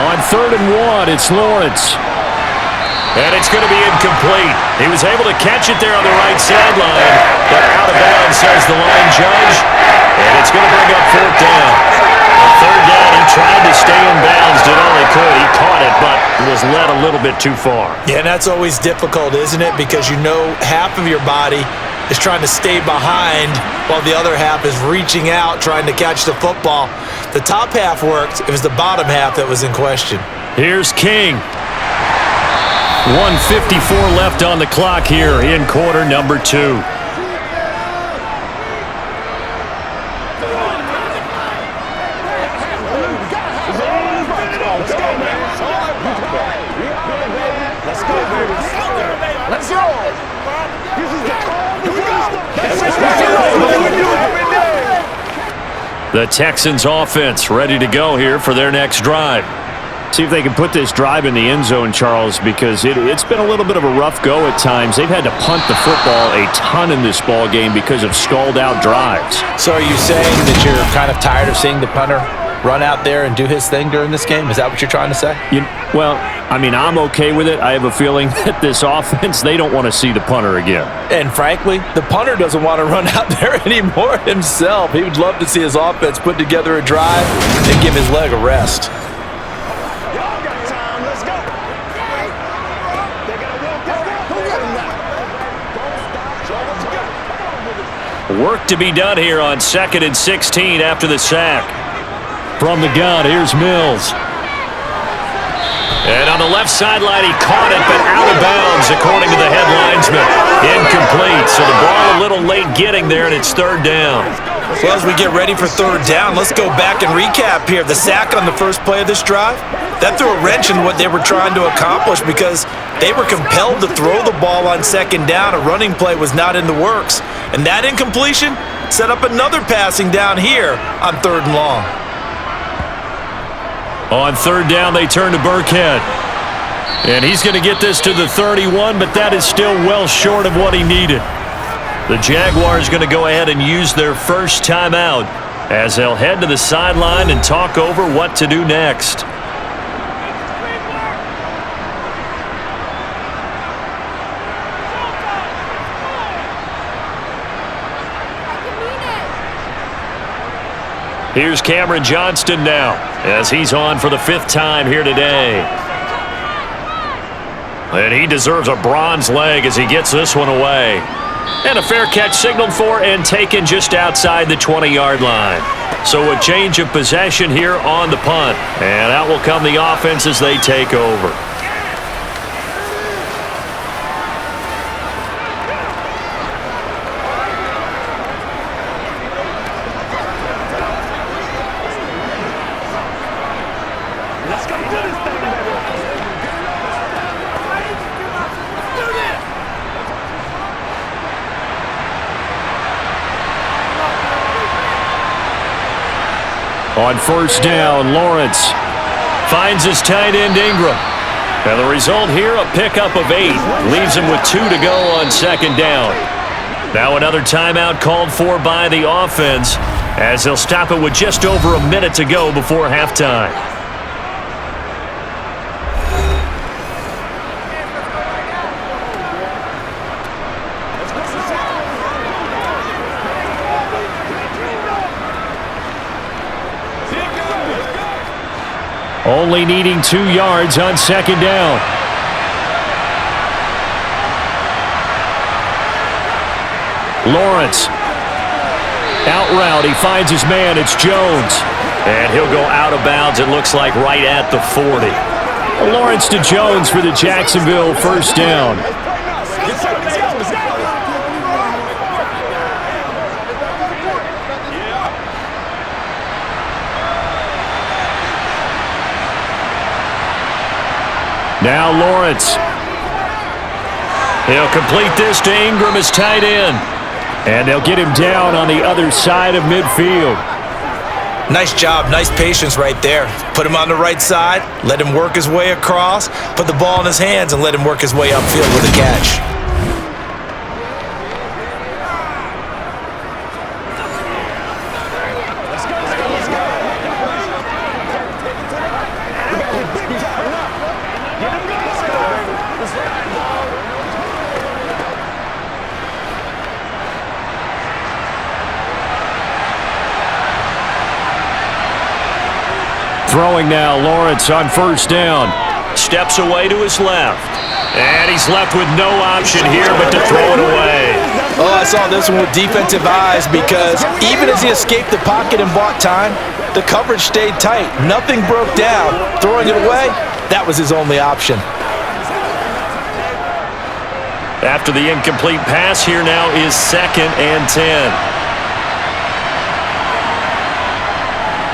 On 3rd and 1, it's Lawrence. And it's going to be incomplete. He was able to catch it there on the right sideline, but out of bounds, says the line judge. And it's going to bring up 4th down. On 3rd down, he tried to stay in bounds, did all he could. He caught it, but was led a little bit too far. Yeah, and that's always difficult, isn't it? Because you know half of your body is trying to stay behind while the other half is reaching out, trying to catch the football. The top half worked. It was the bottom half that was in question. Here's King. 1:54 left on the clock here in quarter number 2. The Texans offense ready to go here for their next drive. See if they can put this drive in the end zone, Charles, because it's been a little bit of a rough go at times. They've had to punt the football a ton in this ball game because of stalled-out drives. So are you saying that you're kind of tired of seeing the punter run out there and do his thing during this game? Is that what you're trying to say? Well, I mean, I'm okay with it. I have a feeling that this offense, they don't want to see the punter again. And frankly, the punter doesn't want to run out there anymore himself. He would love to see his offense put together a drive and give his leg a rest. Work to be done here on 2nd and 16 after the sack. From the gun, here's Mills. And on the left sideline, he caught it, but out of bounds, according to the head linesman. Incomplete, so the ball a little late getting there, and it's 3rd down. Well, as we get ready for 3rd down, let's go back and recap here. The sack on the first play of this drive, that threw a wrench in what they were trying to accomplish because they were compelled to throw the ball on 2nd down. A running play was not in the works. And that incompletion set up another passing down here on 3rd and long. On 3rd down, they turn to Burkhead. And he's going to get this to the 31, but that is still well short of what he needed. The Jaguars going to go ahead and use their first timeout as they'll head to the sideline and talk over what to do next. Here's Cameron Johnston now as he's on for the 5th time here today. And he deserves a bronze leg as he gets this one away. And a fair catch signaled for and taken just outside the 20-yard line. So a change of possession here on the punt. And out will come the offense as they take over. On 1st down, Lawrence finds his tight end Ingram. And the result here, a pickup of 8. Leaves him with 2 to go on 2nd down. Now another timeout called for by the offense as they'll stop it with just over a minute to go before halftime. Only needing 2 yards on second down. Lawrence. Out route. He finds his man. It's Jones. And he'll go out of bounds, it looks like, right at the 40. Lawrence to Jones for the Jacksonville first down. Now Lawrence. He'll complete this to Ingram as tight end. And they'll get him down on the other side of midfield. Nice job, nice patience right there. Put him on the right side, let him work his way across, put the ball in his hands and let him work his way upfield with a catch. Throwing now, Lawrence on first down. Steps away to his left. And he's left with no option here but to throw it away. Oh, I saw this one with defensive eyes because even as he escaped the pocket and bought time, the coverage stayed tight. Nothing broke down. Throwing it away, that was his only option. After the incomplete pass, here now is 2nd and 10.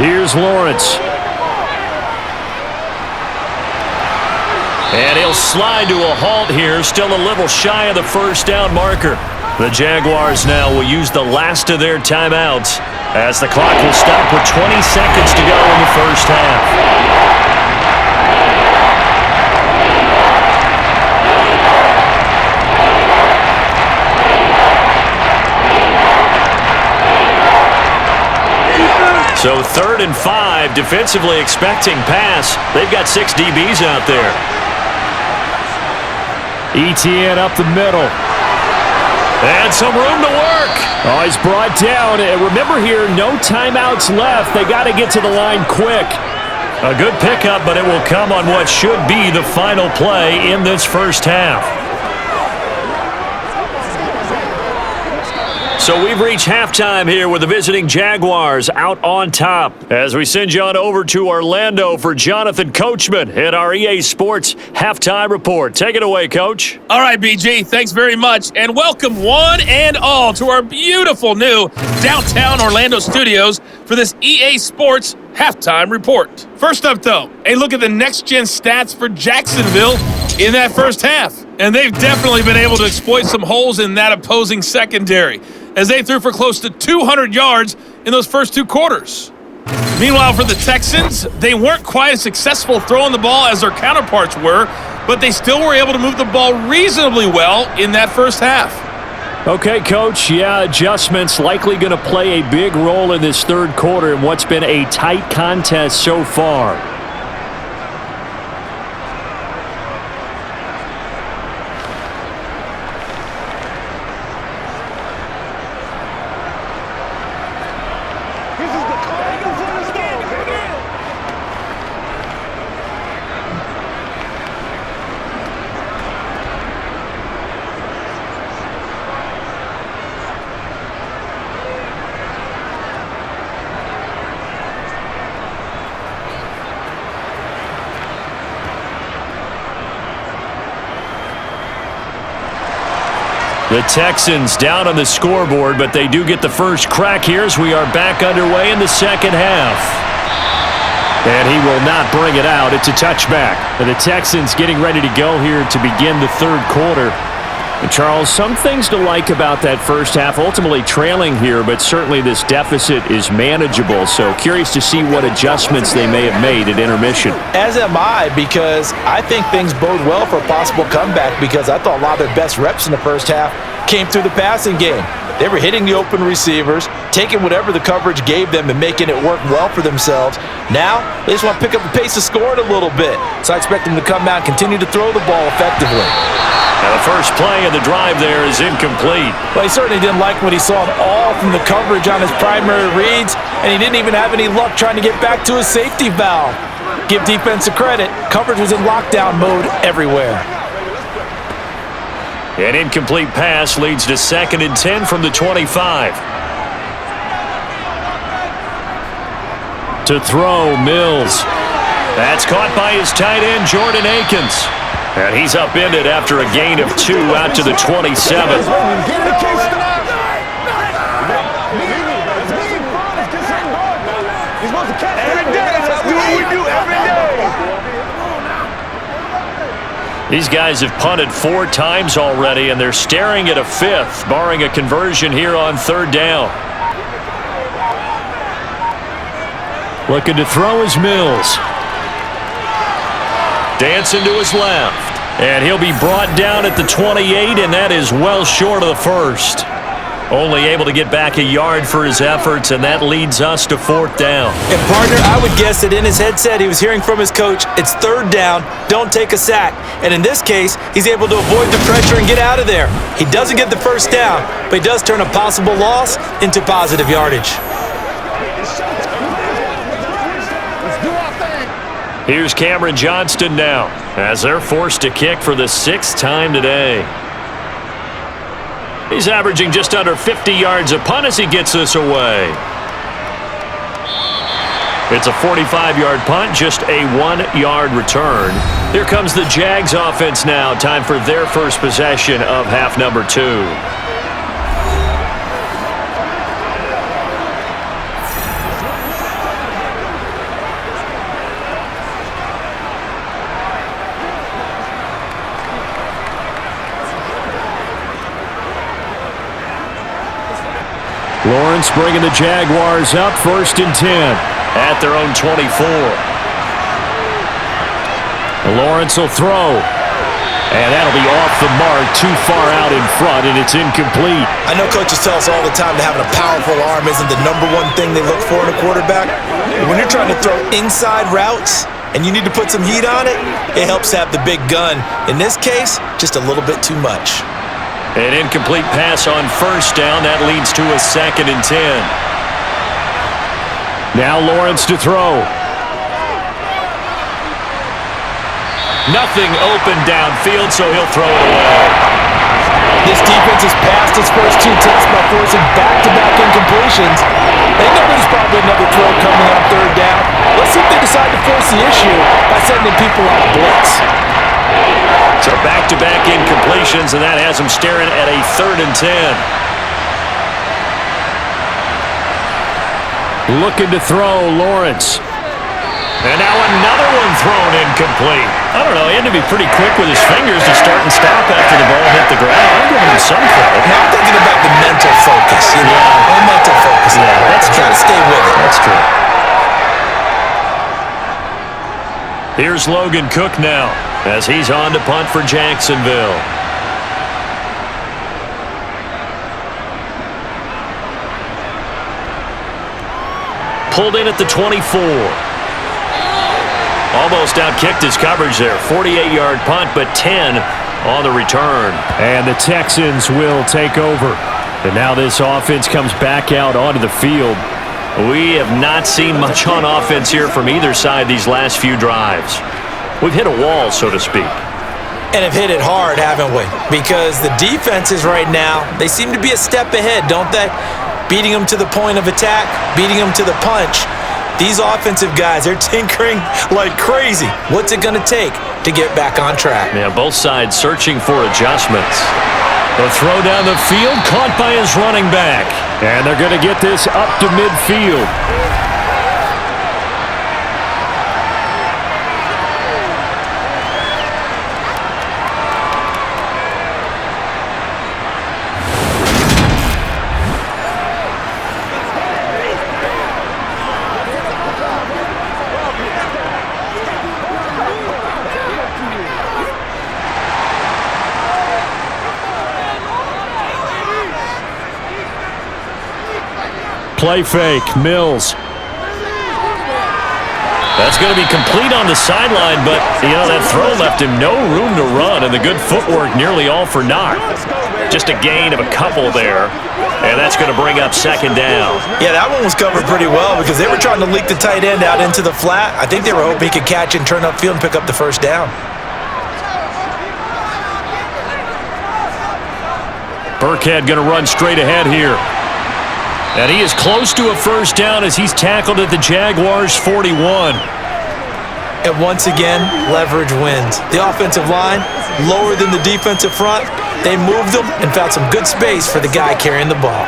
Here's Lawrence. And he'll slide to a halt here, still a little shy of the first down marker. The Jaguars now will use the last of their timeouts as the clock will stop with 20 seconds to go in the first half. So 3rd and 5, defensively expecting pass. They've got 6 DBs out there. ETN up the middle. And some room to work. Oh, he's brought down. And remember here, no timeouts left. They got to get to the line quick. A good pickup, but it will come on what should be the final play in this first half. So we've reached halftime here with the visiting Jaguars out on top. As we send you on over to Orlando for Jonathan Coachman in our EA Sports Halftime Report. Take it away, Coach. All right, BG, thanks very much. And welcome one and all to our beautiful new downtown Orlando studios for this EA Sports Halftime Report. First up, though, a look at the next-gen stats for Jacksonville in that first half. And they've definitely been able to exploit some holes in that opposing secondary, as they threw for close to 200 yards in those first 2 quarters. Meanwhile, for the Texans, they weren't quite as successful throwing the ball as their counterparts were, but they still were able to move the ball reasonably well in that first half. Okay, Coach, yeah, adjustments likely going to play a big role in this third quarter in what's been a tight contest so far. The Texans down on the scoreboard, but they do get the first crack here as we are back underway in the second half. And he will not bring it out. It's a touchback. And the Texans getting ready to go here to begin the third quarter. And Charles, some things to like about that first half. Ultimately trailing here, but certainly this deficit is manageable. So curious to see what adjustments they may have made at intermission. As am I, because I think things bode well for a possible comeback, because I thought a lot of their best reps in the first half came through the passing game. They were hitting the open receivers, taking whatever the coverage gave them and making it work well for themselves. Now, they just want to pick up the pace of scoring a little bit. So I expect them to come out and continue to throw the ball effectively. Now the first play of the drive there is incomplete. Well, he certainly didn't like what he saw at all from the coverage on his primary reads, and he didn't even have any luck trying to get back to his safety valve. Give defense the credit. Coverage was in lockdown mode everywhere. An incomplete pass leads to 2nd and 10 from the 25. To throw, Mills. That's caught by his tight end, Jordan Akins. And he's upended after a gain of 2 out to the 27. These guys have punted 4 times already, and they're staring at a 5th, barring a conversion here on 3rd down. Looking to throw is Mills. Dancing to his left. And he'll be brought down at the 28, and that is well short of the first. Only able to get back a yard for his efforts, and that leads us to 4th down. And partner, I would guess that in his headset he was hearing from his coach, it's 3rd down, don't take a sack. And in this case, he's able to avoid the pressure and get out of there. He doesn't get the first down, but he does turn a possible loss into positive yardage. Here's Cameron Johnston now, as they're forced to kick for the 6th time today. He's averaging just under 50 yards a punt as he gets this away. It's a 45-yard punt, just a 1-yard return. Here comes the Jags offense now. Time for their first possession of half number 2. Lawrence bringing the Jaguars up, 1st and 10 at their own 24. Lawrence will throw, and that'll be off the mark, too far out in front, and it's incomplete. I know coaches tell us all the time that having a powerful arm isn't the #1 thing they look for in a quarterback. But when you're trying to throw inside routes and you need to put some heat on it, it helps to have the big gun. In this case, just a little bit too much. An incomplete pass on 1st down. That leads to a 2nd and 10. Now Lawrence to throw. Nothing open downfield, so he'll throw it away. This defense has passed its first 2 tests by forcing back-to-back incompletions. They know there's probably another throw coming on 3rd down. Let's see if they decide to force the issue by sending people on blitz. So back-to-back incompletions, and that has him staring at a 3rd and 10. Looking to throw, Lawrence. And now another one thrown incomplete. I don't know, he had to be pretty quick with his fingers to start and stop after the ball hit the ground. I'm giving him some credit. Now I'm thinking about the mental focus, you know? The mental focus. Yeah, that's true. Try to stay with it. That's true. Here's Logan Cook now, as he's on to punt for Jacksonville. Pulled in at the 24. Almost outkicked his coverage there. 48-yard punt, but 10 on the return. And the Texans will take over. And now this offense comes back out onto the field. We have not seen much on offense here from either side these last few drives. We've hit a wall, so to speak. And have hit it hard, haven't we? Because the defenses right now, they seem to be a step ahead, don't they? Beating them to the point of attack, beating them to the punch. These offensive guys, they're tinkering like crazy. What's it going to take to get back on track? Yeah, both sides searching for adjustments. The throw down the field, caught by his running back. And they're going to get this up to midfield. Play fake, Mills. That's going to be complete on the sideline, but, that throw left him no room to run, and the good footwork nearly all for naught. Just a gain of a couple there, and that's going to bring up second down. Yeah, that one was covered pretty well because they were trying to leak the tight end out into the flat. I think they were hoping he could catch and turn upfield and pick up the first down. Burkhead going to run straight ahead here. And he is close to a first down as he's tackled at the Jaguars' 41. And once again, leverage wins. The offensive line, lower than the defensive front. They moved them and found some good space for the guy carrying the ball.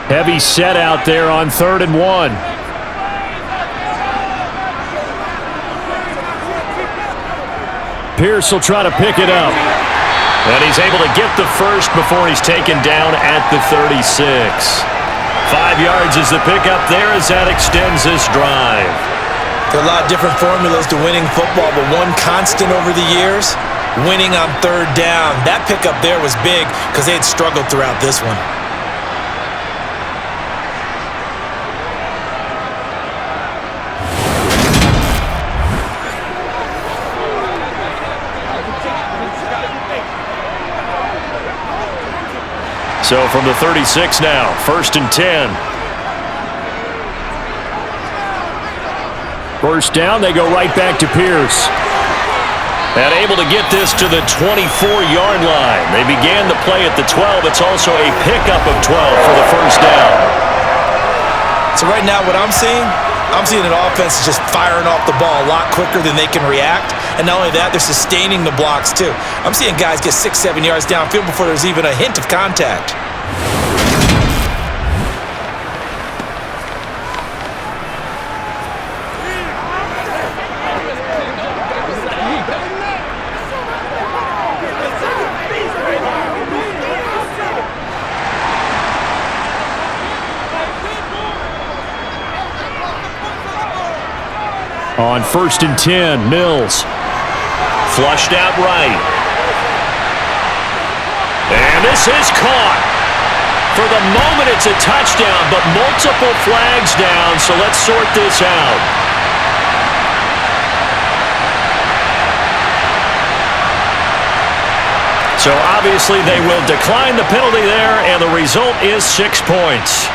Heavy set out there on 3rd and 1. Pierce will try to pick it up. And he's able to get the first before he's taken down at the 36. 5 yards is the pickup there as that extends this drive. There are a lot of different formulas to winning football, but one constant over the years, winning on 3rd down. That pickup there was big because they had struggled throughout this one. So from the 36 now, 1st and 10. First down, they go right back to Pierce. And able to get this to the 24-yard line. They began the play at the 12. It's also a pickup of 12 for the first down. So right now what I'm seeing an offense just firing off the ball a lot quicker than they can react. And not only that, they're sustaining the blocks too. I'm seeing guys get 6-7 yards downfield before there's even a hint of contact. On 1st and 10, Mills. Flushed out right. And this is caught. For the moment, it's a touchdown, but multiple flags down, so let's sort this out. So obviously they will decline the penalty there, and the result is 6 points.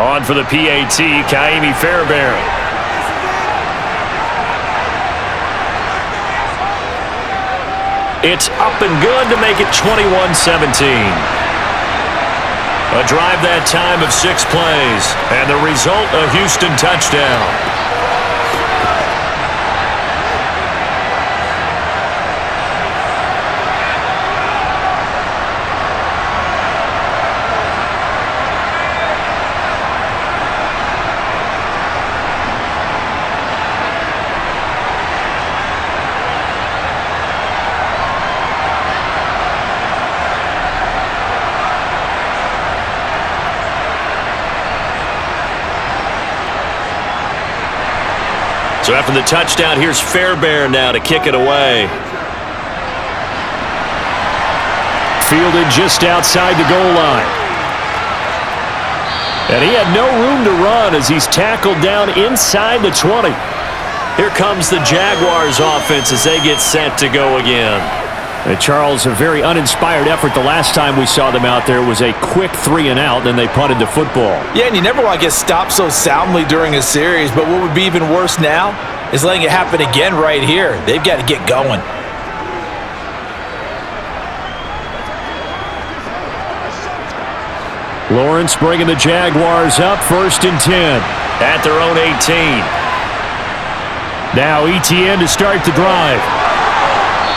On for the PAT, Kaimi Fairbairn. It's up and good to make it 21-17. A drive that time of 6 plays, and the result, a Houston touchdown. So after the touchdown, here's Fairbairn now to kick it away. Fielded just outside the goal line. And he had no room to run as he's tackled down inside the 20. Here comes the Jaguars offense as they get set to go again. Charles, a very uninspired effort the last time we saw them out there. It was a quick 3-and-out, then they punted the football. Yeah, and you never want to get stopped so soundly during a series, but what would be even worse now is letting it happen again right here. They've got to get going. Lawrence bringing the Jaguars up, 1st and 10 at their own 18. Now Etienne to start the drive.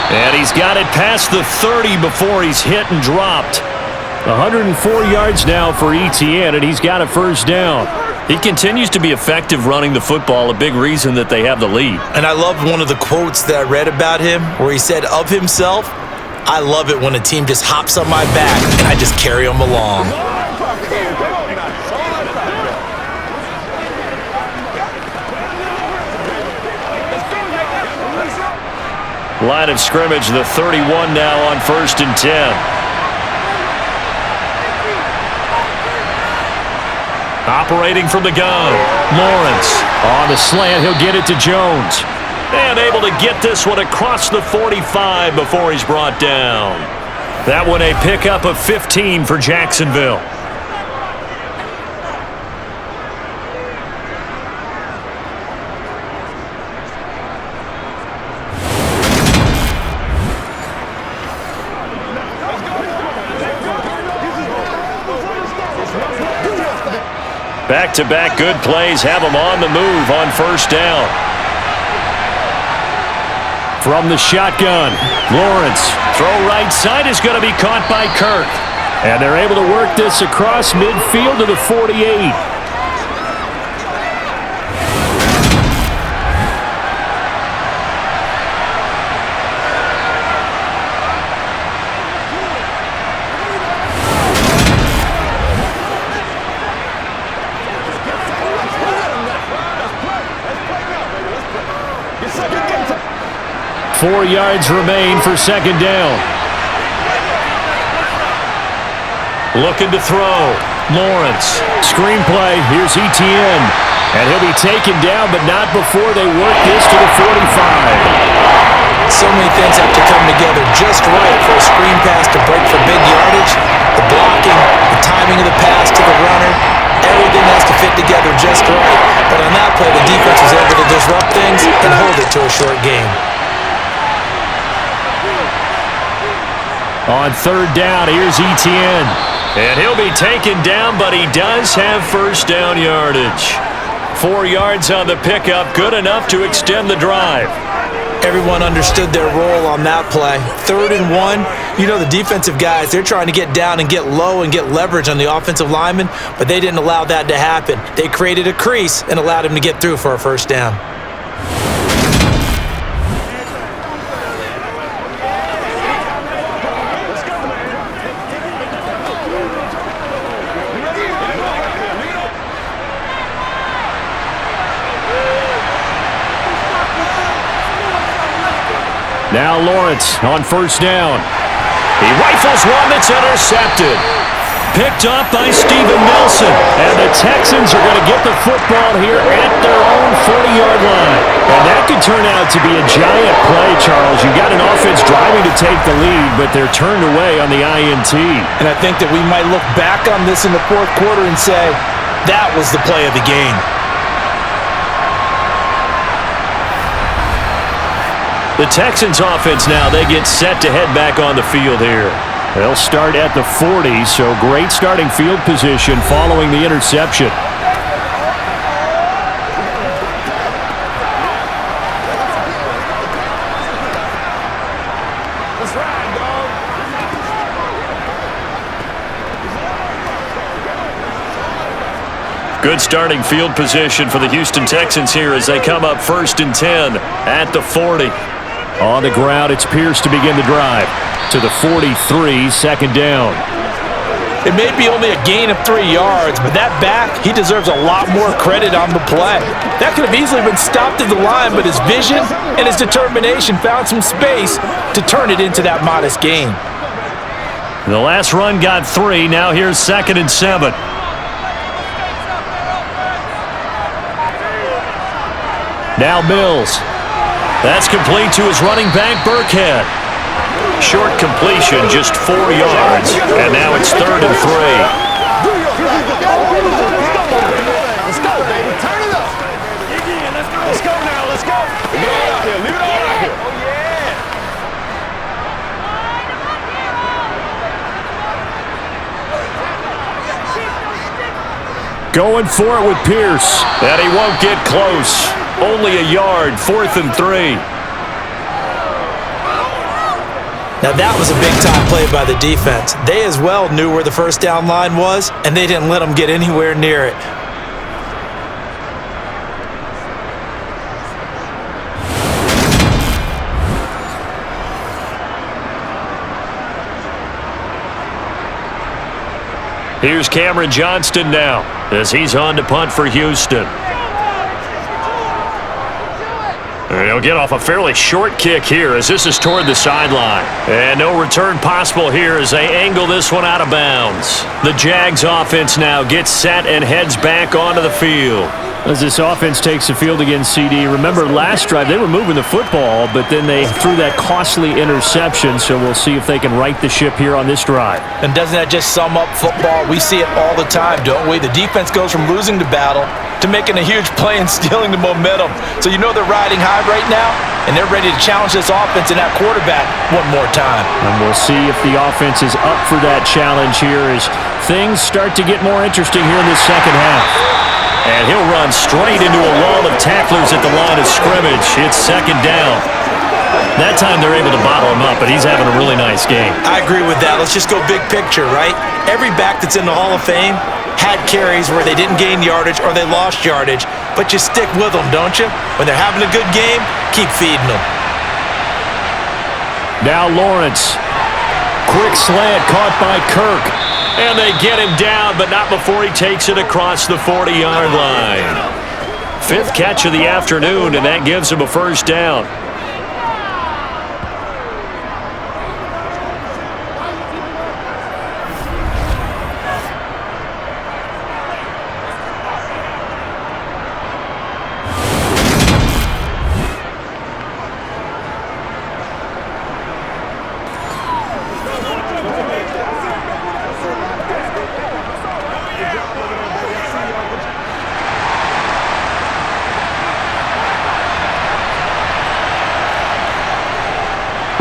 And he's got it past the 30 before he's hit and dropped. 104 yards now for Etienne, and he's got a first down. He continues to be effective running the football, a big reason that they have the lead. And I love one of the quotes that I read about him where he said of himself, I love it when a team just hops on my back and I just carry them along. Line of scrimmage, the 31 now on 1st and 10. Operating from the gun, Lawrence. On the slant, he'll get it to Jones. And able to get this one across the 45 before he's brought down. That one a pickup of 15 for Jacksonville. Back-to-back good plays have him on the move on 1st down. From the shotgun, Lawrence. Throw right side is going to be caught by Kirk. And they're able to work this across midfield to the 48. Four yards remain for 2nd down. Looking to throw. Lawrence. Screenplay. Here's Etienne. And he'll be taken down, but not before they work this to the 45. So many things have to come together just right for a screen pass to break for big yardage. The blocking, the timing of the pass to the runner, everything has to fit together just right. But on that play, the defense was able to disrupt things and hold it to a short game. On 3rd down, here's Etienne. And he'll be taken down, but he does have 1st down yardage. 4 yards on the pickup, good enough to extend the drive. Everyone understood their role on that play. 3rd and 1, you know the defensive guys, they're trying to get down and get low and get leverage on the offensive lineman, but they didn't allow that to happen. They created a crease and allowed him to get through for a 1st down. Now Lawrence on 1st down. He rifles one that's intercepted. Picked up by Steven Nelson. And the Texans are going to get the football here at their own 40-yard line. And that could turn out to be a giant play, Charles. You got an offense driving to take the lead, but they're turned away on the INT. And I think that we might look back on this in the 4th quarter and say, that was the play of the game. The Texans offense now, they get set to head back on the field here. They'll start at the 40, so great starting field position following the interception. That's right, dog. Good starting field position for the Houston Texans here as they come up 1st and 10 at the 40. On the ground, it's Pierce to begin the drive. To the 43, 2nd down. It may be only a gain of 3 yards, but that back, he deserves a lot more credit on the play. That could have easily been stopped at the line, but his vision and his determination found some space to turn it into that modest gain. The last run got 3. Now here's 2nd and 7. Now Mills. That's complete to his running back, Burkhead. Short completion, just 4 yards. And now it's 3rd and 3. Let's go, baby. Turn it up. Let's go now. Let's go. Leave it all out here. Leave it all out here. Oh, yeah. Going for it with Pierce. And he won't get close. Only a yard, 4th and 3. Now that was a big-time play by the defense. They as well knew where the 1st down line was, and they didn't let them get anywhere near it. Here's Cameron Johnston now as he's on to punt for Houston. And he'll get off a fairly short kick here as this is toward the sideline. And no return possible here as they angle this one out of bounds. The Jags offense now gets set and heads back onto the field. As this offense takes the field against CD, remember last drive they were moving the football, but then they threw that costly interception, so we'll see if they can right the ship here on this drive. And doesn't that just sum up football? We see it all the time, don't we? The defense goes from losing the battle to making a huge play and stealing the momentum. So you know they're riding high right now, and they're ready to challenge this offense and that quarterback one more time. And we'll see if the offense is up for that challenge here as things start to get more interesting here in this second half. And he'll run straight into a wall of tacklers at the line of scrimmage. It's second down. That time they're able to bottle him up, but he's having a really nice game. I agree with that. Let's just go big picture, right? Every back that's in the Hall of Fame had carries where they didn't gain yardage or they lost yardage, but you stick with them, don't you? When they're having a good game, keep feeding them. Now Lawrence. Quick slant caught by Kirk. And they get him down, but not before he takes it across the 40-yard line. Fifth catch of the afternoon, and that gives him a first down.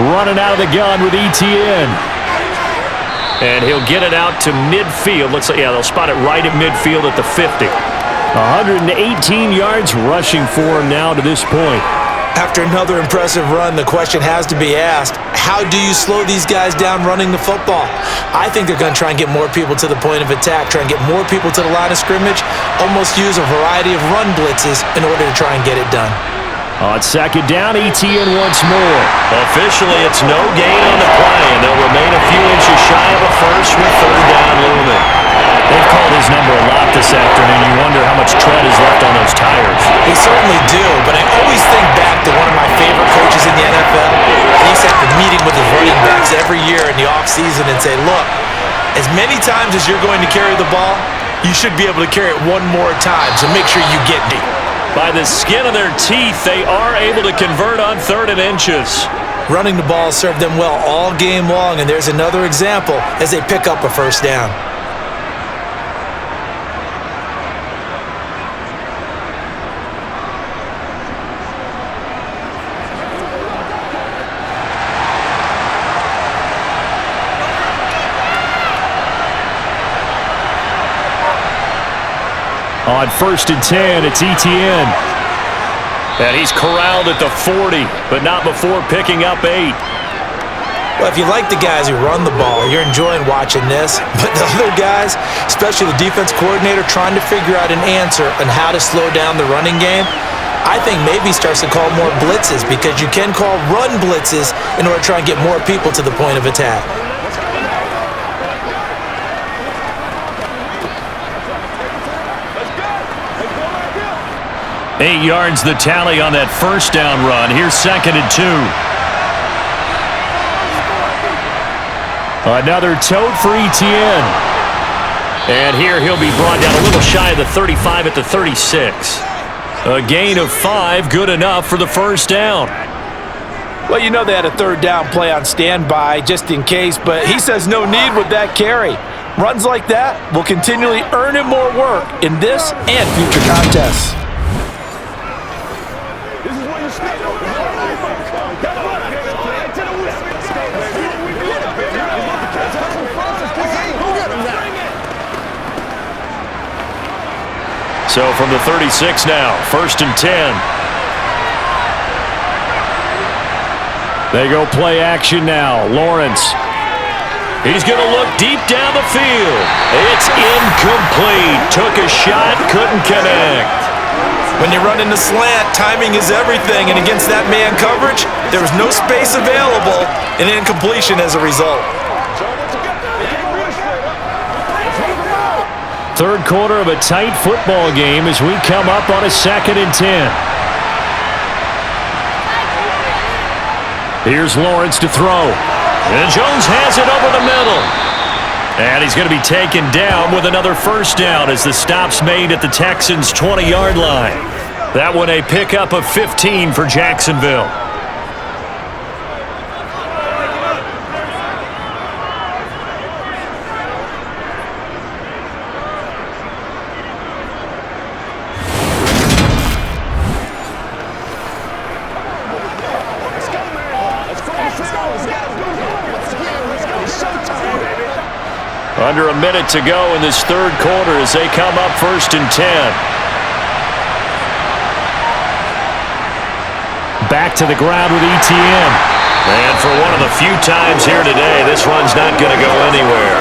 Running out of the gun with ETN. And he'll get it out to midfield. Looks like, yeah, they'll spot it right at midfield at the 50. 118 yards rushing for him now to this point. After another impressive run, the question has to be asked, how do you slow these guys down running the football? I think they're going to try and get more people to the point of attack, try and get more people to the line of scrimmage, almost use a variety of run blitzes in order to try and get it done. On second down, ETN once more. Officially, it's no gain on the play, and they'll remain a few inches shy of a first with third down looming. They've called his number a lot this afternoon. You wonder how much tread is left on those tires. They certainly do, but I always think back to one of my favorite coaches in the NFL. He used to have a meeting with his running backs every year in the offseason and say, look, as many times as you're going to carry the ball, you should be able to carry it one more time, so make sure you get deep. By the skin of their teeth, they are able to convert on 3rd and inches. Running the ball served them well all game long, and there's another example as they pick up a first down. On 1st and 10, it's ETN. And he's corralled at the 40, but not before picking up 8. Well, if you like the guys who run the ball, you're enjoying watching this. But the other guys, especially the defense coordinator, trying to figure out an answer on how to slow down the running game, I think maybe starts to call more blitzes, because you can call run blitzes in order to try and get more people to the point of attack. 8 yards the tally on that first down run. Here's 2nd and 2. Another tote for ETN. And here he'll be brought down a little shy of the 35 at the 36. A gain of 5, good enough for the first down. Well, you know they had a 3rd down play on standby just in case, but he says no need with that carry. Runs like that will continually earn him more work in this and future contests. So from the 36 now, 1st and 10. They go play action now. Lawrence. He's going to look deep down the field. It's incomplete. Took a shot, couldn't connect. When you run in the slant, timing is everything, and against that man coverage, there was no space available, and incompletion as a result. Third quarter of a tight football game as we come up on a 2nd and 10. Here's Lawrence to throw. And Jones has it over the middle. And he's going to be taken down with another first down as the stop's made at the Texans' 20-yard line. That one a pickup of 15 for Jacksonville. Under a minute to go in this third quarter as they come up 1st and 10. Back to the ground with ETN. And for one of the few times here today, this one's not going to go anywhere.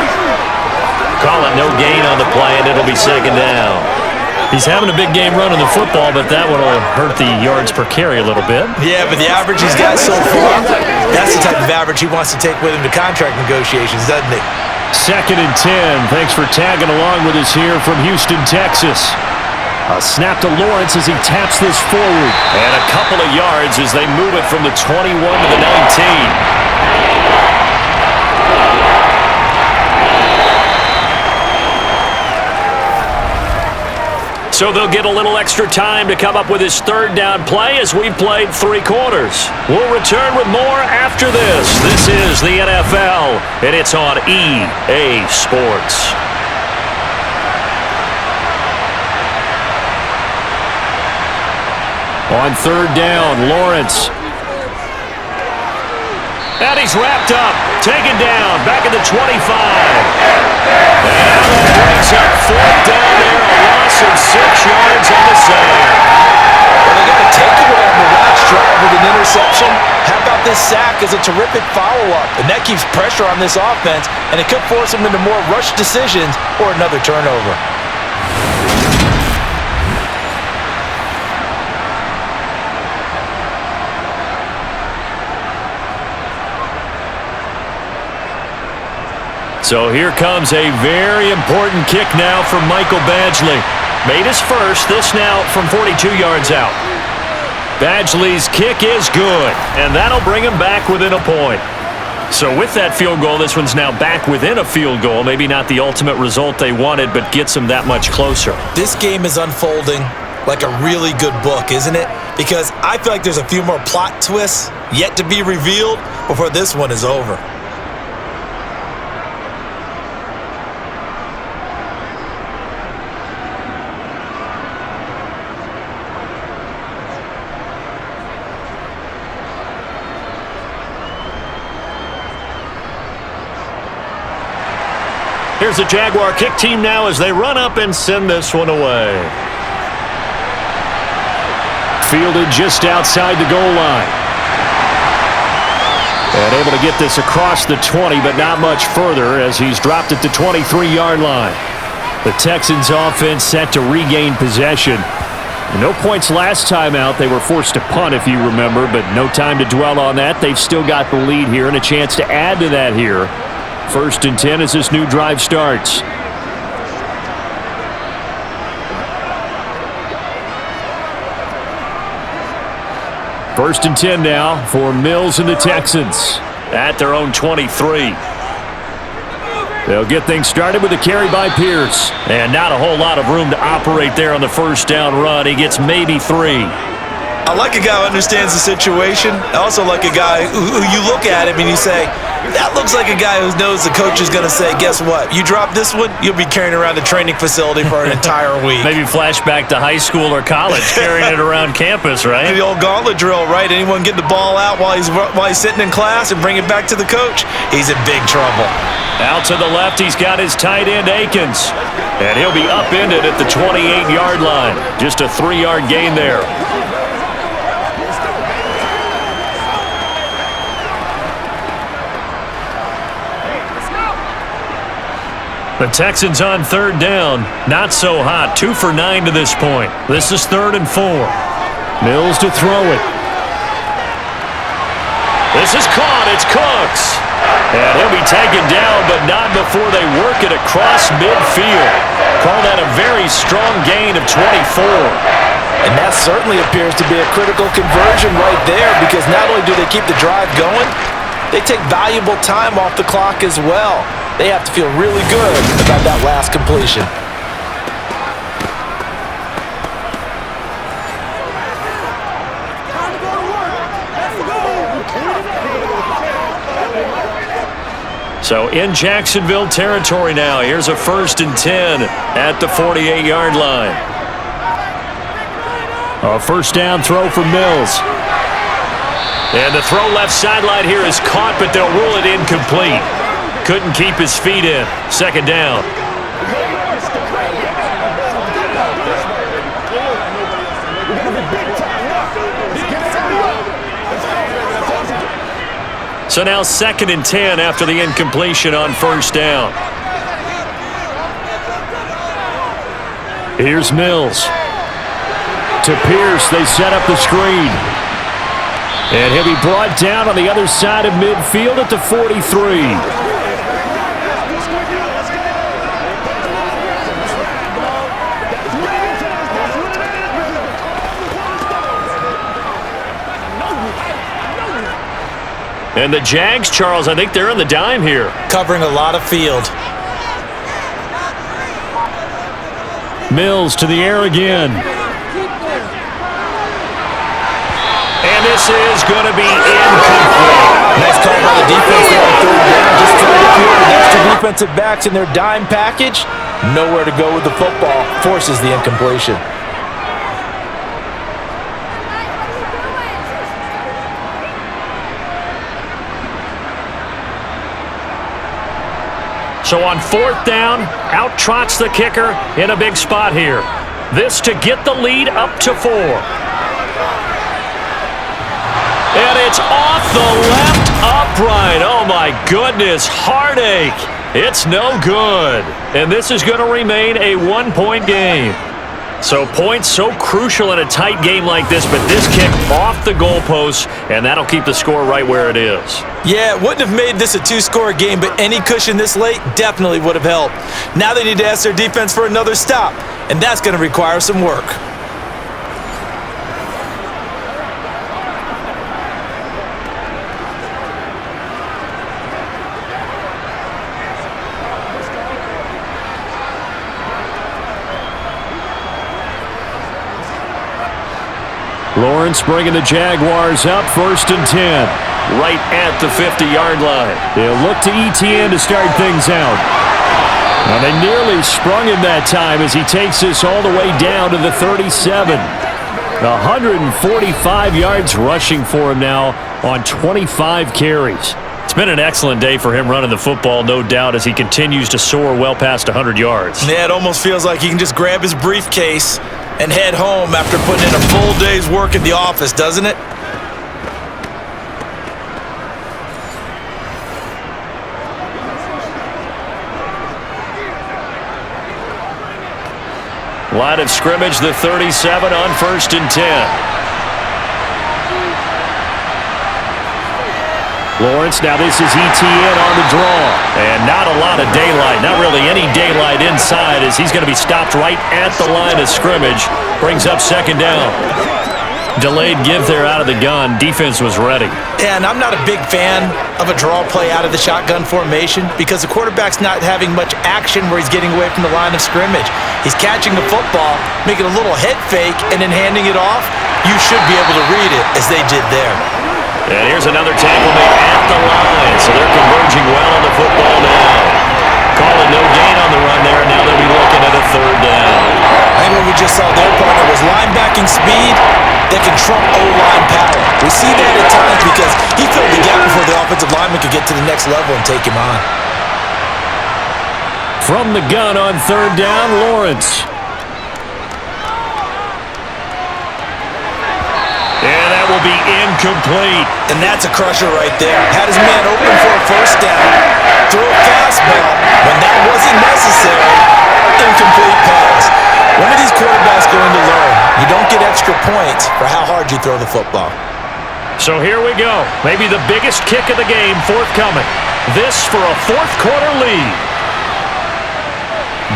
Call it no gain on the play, and it'll be 2nd down. He's having a big game running the football, but that one will hurt the yards per carry a little bit. Yeah, but the average he's got so far, that's the type of average he wants to take with him to contract negotiations, doesn't he? 2nd and 10. Thanks for tagging along with us here from Houston, Texas. A snap to Lawrence as he taps this forward. And a couple of yards as they move it from the 21 to the 19. So they'll get a little extra time to come up with his third down play as we've played 3 quarters. We'll return with more after this. This is the NFL, and it's on EA Sports. On 3rd down, Lawrence. And he's wrapped up, taken down, back at the 25. And that brings up 4th down there, a loss of 6 yards on the sand. Well, they're going to take it away on the last drive with an interception. How about this sack as a terrific follow-up? And that keeps pressure on this offense, and it could force them into more rushed decisions or another turnover. So here comes a very important kick now from Michael Badgley. Made his first, this now from 42 yards out. Badgley's kick is good, and that'll bring him back within a point. So with that field goal, this one's now back within a field goal. Maybe not the ultimate result they wanted, but gets them that much closer. This game is unfolding like a really good book, isn't it? Because I feel like there's a few more plot twists yet to be revealed before this one is over. Here's the Jaguar kick team now as they run up and send this one away. Fielded just outside the goal line. And able to get this across the 20, but not much further as he's dropped at the 23-yard line. The Texans offense set to regain possession. No points last time out. They were forced to punt, if you remember, but no time to dwell on that. They've still got the lead here and a chance to add to that here. 1st and 10 as this new drive starts. First and 10 now for Mills and the Texans. At their own 23. They'll get things started with a carry by Pierce. And not a whole lot of room to operate there on the first down run. He gets maybe 3. I like a guy who understands the situation. I also like a guy who you look at him and you say, that looks like a guy who knows the coach is going to say, guess what? You drop this one, you'll be carrying around the training facility for an entire week. Maybe flashback to high school or college, carrying it around campus, right? The old gauntlet drill, right? Anyone get the ball out while he's sitting in class and bring it back to the coach? He's in big trouble. Out to the left, he's got his tight end, Akins. And he'll be upended at the 28-yard line. Just a 3-yard gain there. The Texans on 3rd down. Not so hot. 2 for 9 to this point. This is 3rd and 4. Mills to throw it. This is caught. It's Cooks. And he'll be taken down, but not before they work it across midfield. Call that a very strong gain of 24. And that certainly appears to be a critical conversion right there, because not only do they keep the drive going, they take valuable time off the clock as well. They have to feel really good about that last completion. So in Jacksonville territory now. Here's a 1st and 10 at the 48-yard line. A first down throw for Mills. And the throw left sideline here is caught, but they'll rule it incomplete. Couldn't keep his feet in. 2nd down. So now 2nd and 10 after the incompletion on 1st down. Here's Mills. To Pierce, they set up the screen. And he'll be brought down on the other side of midfield at the 43. And the Jags, Charles, I think they're in the dime here. Covering a lot of field. Mills to the air again. And this is going to be incomplete. Nice call by the defense there on 3rd down. Just trying to field with extra defensive backs in their dime package. Nowhere to go with the football. Forces the incompletion. So on 4th down, out trots the kicker in a big spot here. This to get the lead up to 4. And it's off the left upright. Oh, my goodness. Heartache. It's no good. And this is going to remain a 1-point game. So points so crucial in a tight game like this, but this kick off the goalpost, and that'll keep the score right where it is. Yeah, it wouldn't have made this a 2-score game, but any cushion this late definitely would have helped. Now they need to ask their defense for another stop, and that's going to require some work. Lawrence bringing the Jaguars up 1st and 10. Right at the 50-yard line. They'll look to ETN to start things out. Now they nearly sprung him that time as he takes this all the way down to the 37. 145 yards rushing for him now on 25 carries. It's been an excellent day for him running the football, no doubt, as he continues to soar well past 100 yards. Yeah, it almost feels like he can just grab his briefcase and head home after putting in a full day's work in the office, doesn't it? Line of scrimmage, the 37 on 1st and 10. Lawrence, now this is ETN on the draw. And not a lot of daylight, not really any daylight inside, as he's going to be stopped right at the line of scrimmage. Brings up 2nd down. Delayed give there out of the gun. Defense was ready. Yeah, and I'm not a big fan of a draw play out of the shotgun formation because the quarterback's not having much action where he's getting away from the line of scrimmage. He's catching the football, making a little head fake, and then handing it off. You should be able to read it as they did there. And here's another tackle made at the line. So they're converging well on the football now. Calling no gain on the run there, and now they'll be looking at a 3rd down. I think what we just saw there, partner, was linebacking speed that can trump O-line power. We see that at times because he filled the gap before the offensive lineman could get to the next level and take him on. From the gun on 3rd down, Lawrence. And that will be incomplete. And that's a crusher right there. Had his man open for a 1st down. Threw a fastball when that wasn't necessary. Incomplete pass. When are these quarterbacks going to learn? You don't get extra points for how hard you throw the football. So here we go. Maybe the biggest kick of the game forthcoming. This for a fourth-quarter lead.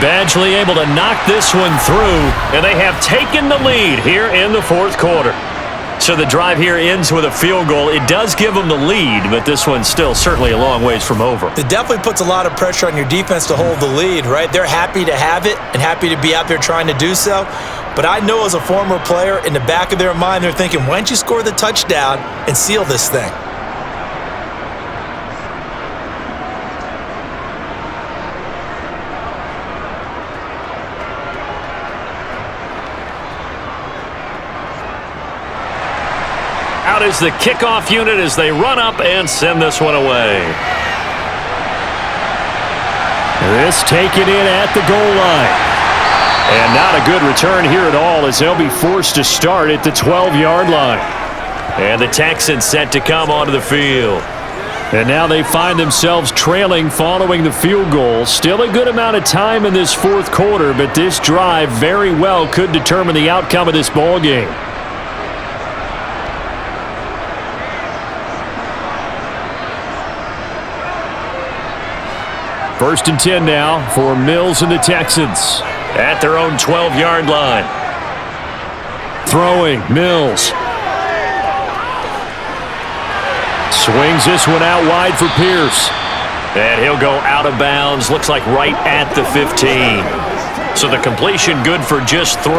Badgley able to knock this one through, and they have taken the lead here in the fourth quarter. So the drive here ends with a field goal. It does give them the lead, but this one's still certainly a long ways from over. It definitely puts a lot of pressure on your defense to hold the lead, right? They're happy to have it and happy to be out there trying to do so. But I know as a former player, in the back of their mind, they're thinking, why don't you score the touchdown and seal this thing? Out is the kickoff unit as they run up and send this one away. This taken in at the goal line. And not a good return here at all as they'll be forced to start at the 12-yard line. And the Texans set to come onto the field. And now they find themselves trailing following the field goal. Still a good amount of time in this fourth quarter, but this drive very well could determine the outcome of this ball game. First and 10 now for Mills and the Texans. At their own 12-yard line. Throwing, Mills. Swings this one out wide for Pierce. And he'll go out of bounds, looks like right at the 15. So the completion good for just 3.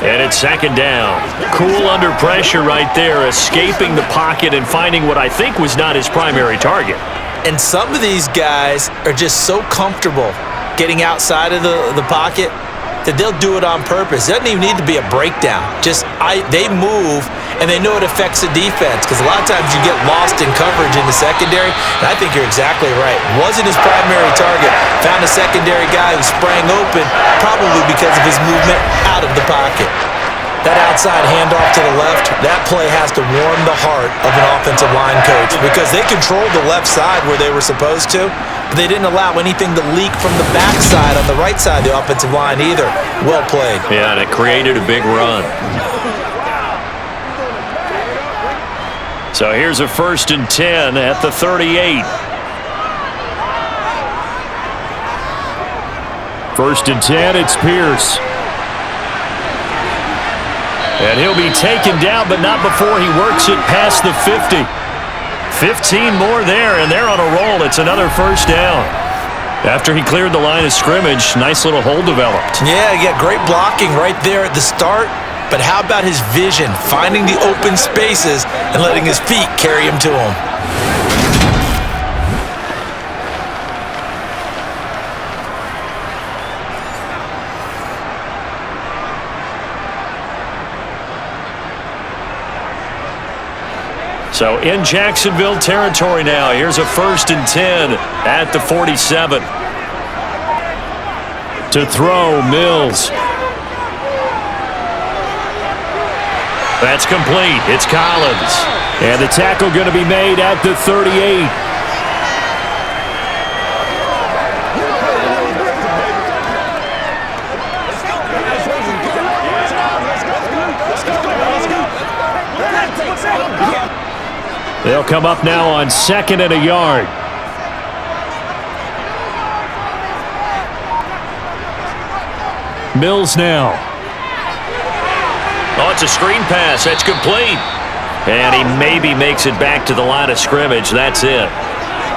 And it's second down. Cool under pressure right there, escaping the pocket and finding what I think was not his primary target. And some of these guys are just so comfortable getting outside of the pocket that they'll do it on purpose. It doesn't even need to be a breakdown. They move, and they know it affects the defense because a lot of times you get lost in coverage in the secondary, and I think you're exactly right. Wasn't his primary target. Found a secondary guy who sprang open, probably because of his movement out of the pocket. That outside handoff to the left, that play has to warm the heart of an offensive line coach because they controlled the left side where they were supposed to, but they didn't allow anything to leak from the backside on the right side of the offensive line either. Well played. Yeah, and it created a big run. So here's a first and 10 at the 38. First and 10, it's Pierce. And he'll be taken down, but not before he works it past the 50. 15 more there, and they're on a roll. It's another first down. After he cleared the line of scrimmage, nice little hole developed. Yeah, great blocking right there at the start. But how about his vision, finding the open spaces and letting his feet carry him to him? So in Jacksonville territory now. Here's a first and 10 at the 47. To throw, Mills. That's complete. It's Collins. And the tackle going to be made at the 38. They'll come up now on 2nd and a yard. Mills now. Oh, it's a screen pass. That's complete. And he maybe makes it back to the line of scrimmage. That's it.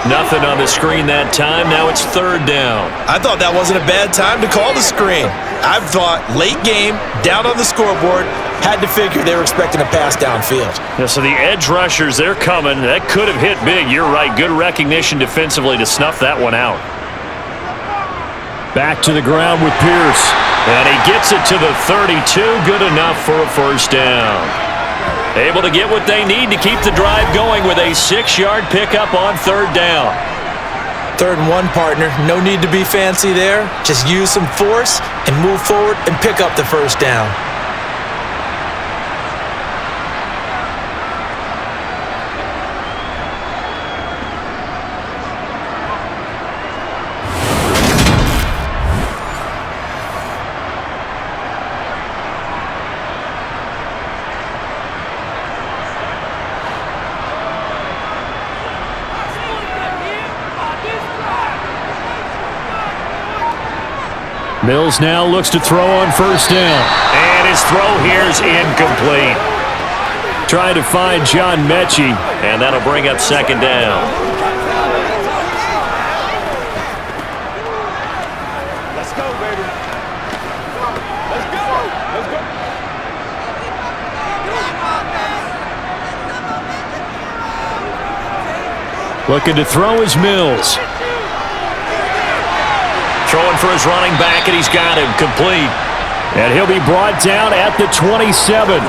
Nothing on the screen that time. Now it's third down. I thought that wasn't a bad time to call the screen. I thought late game, down on the scoreboard, had to figure they were expecting a pass downfield. Yeah, so the edge rushers, they're coming. That could have hit big. You're right. Good recognition defensively to snuff that one out. Back to the ground with Pierce. And he gets it to the 32. Good enough for a first down. Able to get what they need to keep the drive going with a 6-yard pickup on third down. 3rd and 1, partner. No need to be fancy there. Just use some force and move forward and pick up the first down. Mills now looks to throw on first down. And his throw here is incomplete. Trying to find John Mechie. And that'll bring up second down. Let's go, baby. Let's go. Let's go. Looking to throw is Mills. Throwing for his running back, and he's got him complete. And he'll be brought down at the 27.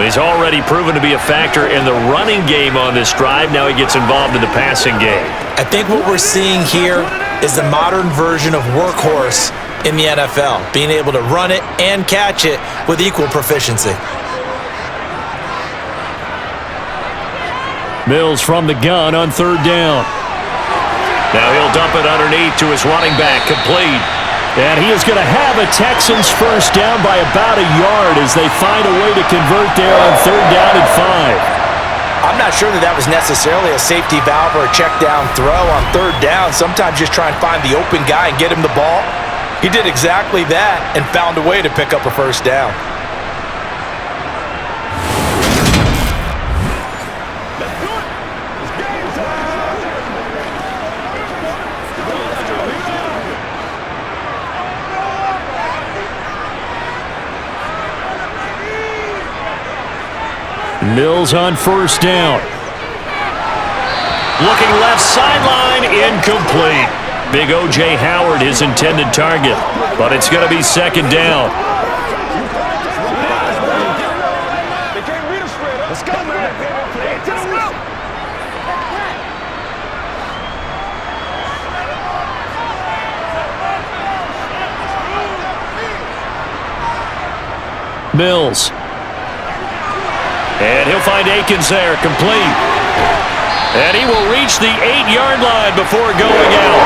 He's already proven to be a factor in the running game on this drive. Now he gets involved in the passing game. I think what we're seeing here is the modern version of workhorse in the NFL, being able to run it and catch it with equal proficiency. Mills from the gun on third down. Now he'll dump it underneath to his running back, complete. And he is going to have a Texans first down by about a yard as they find a way to convert there on third down and 5. I'm not sure that was necessarily a safety valve or a check down throw on third down. Sometimes just try and find the open guy and get him the ball. He did exactly that and found a way to pick up a first down. Mills on first down. Looking left sideline, incomplete. Big O.J. Howard, his intended target, but it's going to be second down. They can't read us straight up. Let's go, man. Play it to the wheel. Mills. And he'll find Akins there, complete. And he will reach the 8-yard line before going out.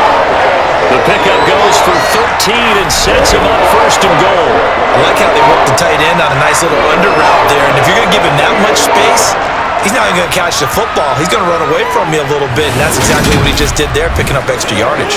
The pickup goes for 13 and sets him up first and goal. I like how they worked the tight end on a nice little under route there. And if you're going to give him that much space, he's not even going to catch the football. He's going to run away from me a little bit, and that's exactly what he just did there, picking up extra yardage.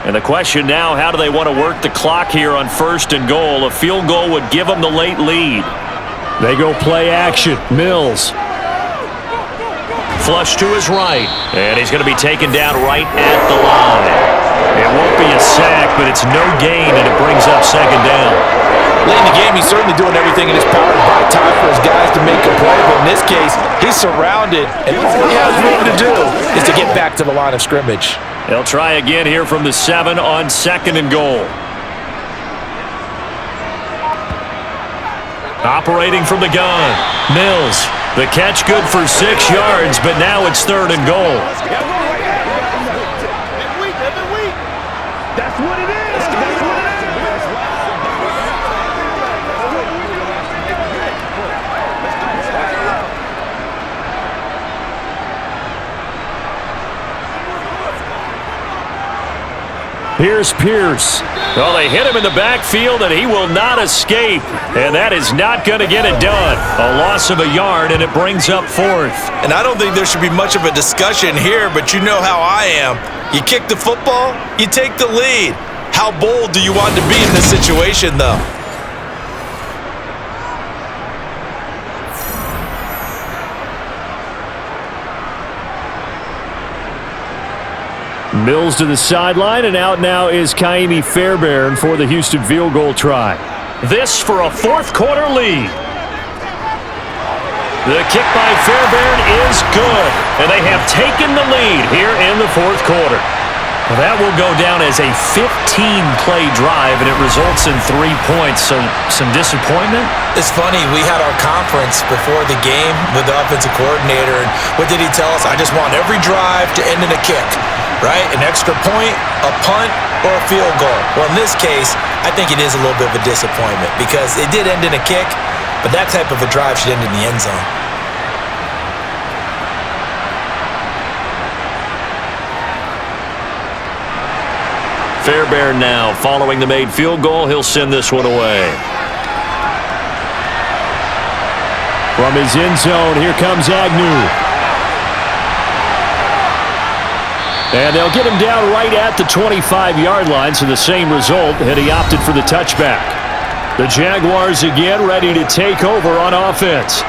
And the question now, how do they want to work the clock here on first and goal? A field goal would give them the late lead. They go play action. Mills. Flush to his right. And he's going to be taken down right at the line. It won't be a sack, but it's no gain, and it brings up second down. Late in the game, he's certainly doing everything in his power to buy time for his guys to make a play. But in this case, he's surrounded, and all he has room to do is to get back to the line of scrimmage. They'll try again here from the 7 on second and goal. Operating from the gun. Mills. The catch good for 6 yards, but now it's third and goal. That's what it is. Here's Pierce. Well, they hit him in the backfield, and he will not escape. And that is not going to get it done. A loss of a yard, and it brings up fourth. And I don't think there should be much of a discussion here, but you know how I am. You kick the football, you take the lead. How bold do you want to be in this situation, though? Mills to the sideline, and out now is Kaimi Fairbairn for the Houston field goal try. This for a fourth-quarter lead. The kick by Fairbairn is good, and they have taken the lead here in the fourth quarter. Well, that will go down as a 15-play drive, and it results in 3 points, so some disappointment? It's funny, we had our conference before the game with the offensive coordinator, and what did he tell us? I just want every drive to end in a kick, right? An extra point, a punt, or a field goal. Well, in this case, I think it is a little bit of a disappointment because it did end in a kick, but that type of a drive should end in the end zone. Fairbairn now following the made field goal. He'll send this one away. From his end zone, here comes Agnew. And they'll get him down right at the 25-yard line, so the same result had he opted for the touchback. The Jaguars again ready to take over on offense.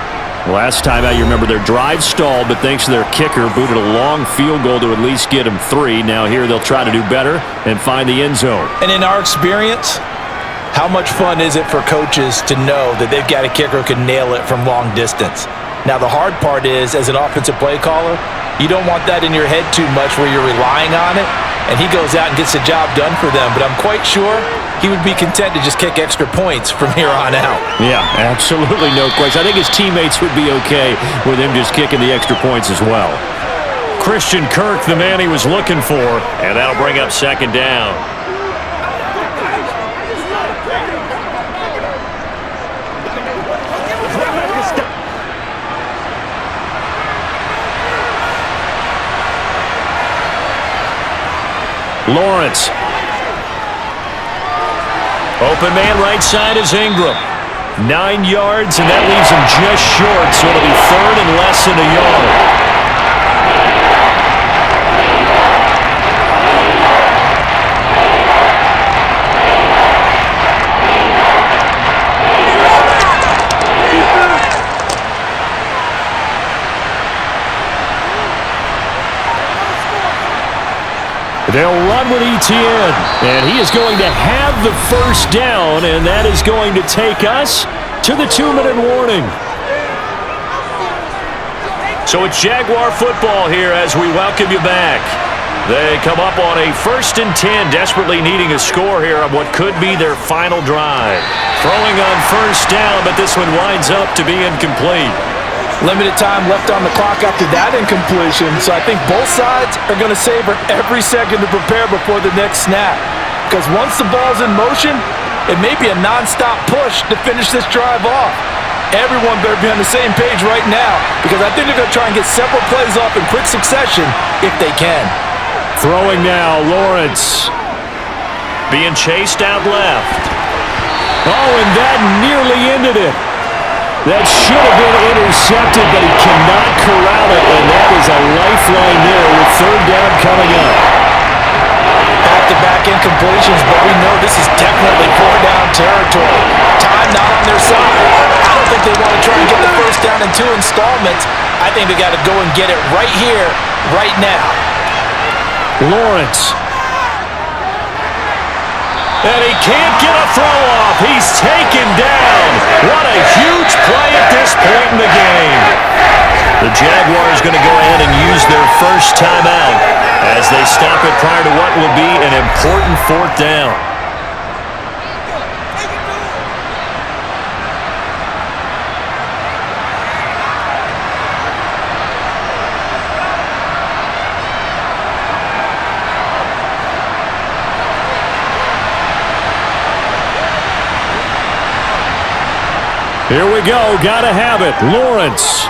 Last time out, you remember their drive stalled, but thanks to their kicker, booted a long field goal to at least get him 3. Now here they'll try to do better and find the end zone. And in our experience, how much fun is it for coaches to know that they've got a kicker who can nail it from long distance? Now, the hard part is, as an offensive play caller, you don't want that in your head too much where you're relying on it, and he goes out and gets the job done for them. But I'm quite sure he would be content to just kick extra points from here on out. Yeah, absolutely no question. I think his teammates would be okay with him just kicking the extra points as well. Christian Kirk, the man he was looking for, and that'll bring up second down. Lawrence. Open man right side is Ingram. 9 yards, and that leaves him just short, so it'll be third and less than a yard. They'll run with Etienne, and he is going to have the first down, and that is going to take us to the 2-minute warning. So it's Jaguar football here as we welcome you back. They come up on a 1st and 10, desperately needing a score here on what could be their final drive. Throwing on first down, but this one winds up to be incomplete. Limited time left on the clock after that incompletion, so I think both sides are going to savor every second to prepare before the next snap. Because once the ball's in motion, it may be a non-stop push to finish this drive off. Everyone better be on the same page right now, because I think they're going to try and get several plays off in quick succession if they can. Throwing now, Lawrence. Being chased out left. Oh, and that nearly ended it. That should have been intercepted, but he cannot corral it, and that is a lifeline there with third down coming up. Back-to-back incompletions, but we know this is definitely 4-down territory. Time not on their side. I don't think they want to try and get the first down in 2 installments. I think they got to go and get it right here, right now. Lawrence. And he can't get a throw off. He's taken down. What a huge play at this point in the game. The Jaguars going to go ahead and use their first timeout as they stop it prior to what will be an important 4th down. Here we go. Gotta have it. Lawrence.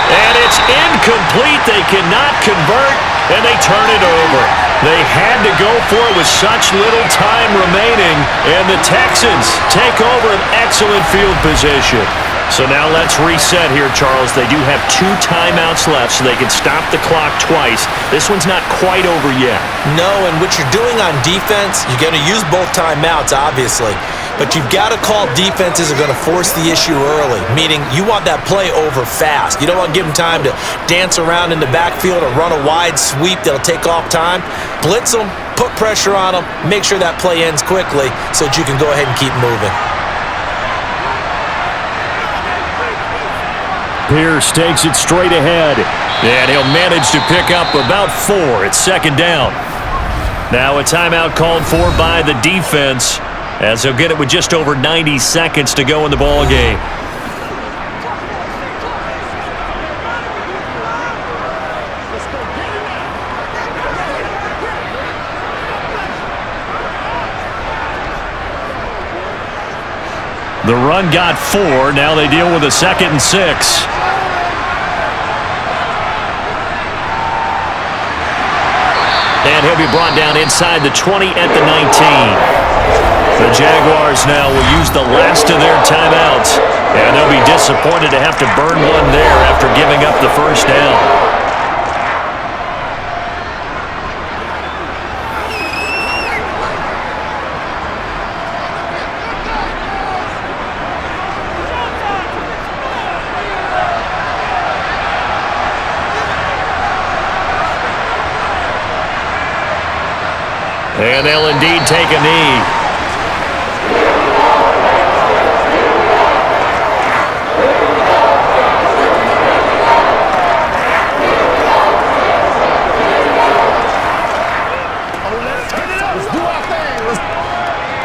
And it's incomplete. They cannot convert, and they turn it over. They had to go for it with such little time remaining, and the Texans take over an excellent field position. So now let's reset here, Charles. They do have 2 timeouts left, so they can stop the clock twice. This one's not quite over yet. No, and what you're doing on defense, you're going to use both timeouts, obviously. But you've got to call defenses are going to force the issue early, meaning you want that play over fast. You don't want to give them time to dance around in the backfield or run a wide sweep that'll take off time. Blitz them, put pressure on them, make sure that play ends quickly so that you can go ahead and keep moving. Pierce takes it straight ahead, and he'll manage to pick up about 4. It's 2nd down. Now a timeout called for by the defense, as they'll get it with just over 90 seconds to go in the ball game. The run got 4. Now they deal with a 2nd and 6. And he'll be brought down inside the 20 at the 19. The Jaguars now will use the last of their timeouts. And they'll be disappointed to have to burn one there after giving up the first down. And they'll indeed take a knee.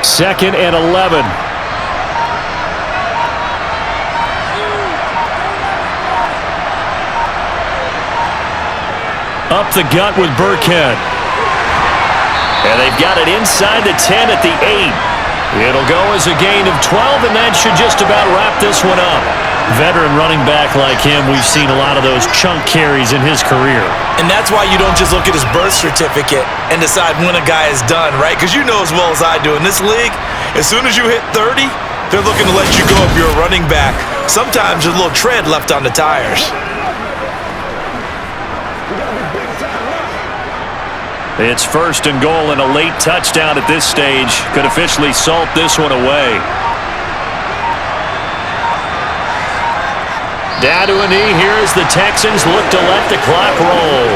Second and 11. Up the gut with Burkhead. And they've got it inside the 10 at the 8. It'll go as a gain of 12, and that should just about wrap this one up. Veteran running back like him, we've seen a lot of those chunk carries in his career. And that's why you don't just look at his birth certificate and decide when a guy is done, right? Because you know as well as I do, in this league, as soon as you hit 30, they're looking to let you go if you're a running back. Sometimes there's a little tread left on the tires. It's first and goal, and a late touchdown at this stage could officially salt this one away. Down to a knee here as the Texans look to let the clock roll.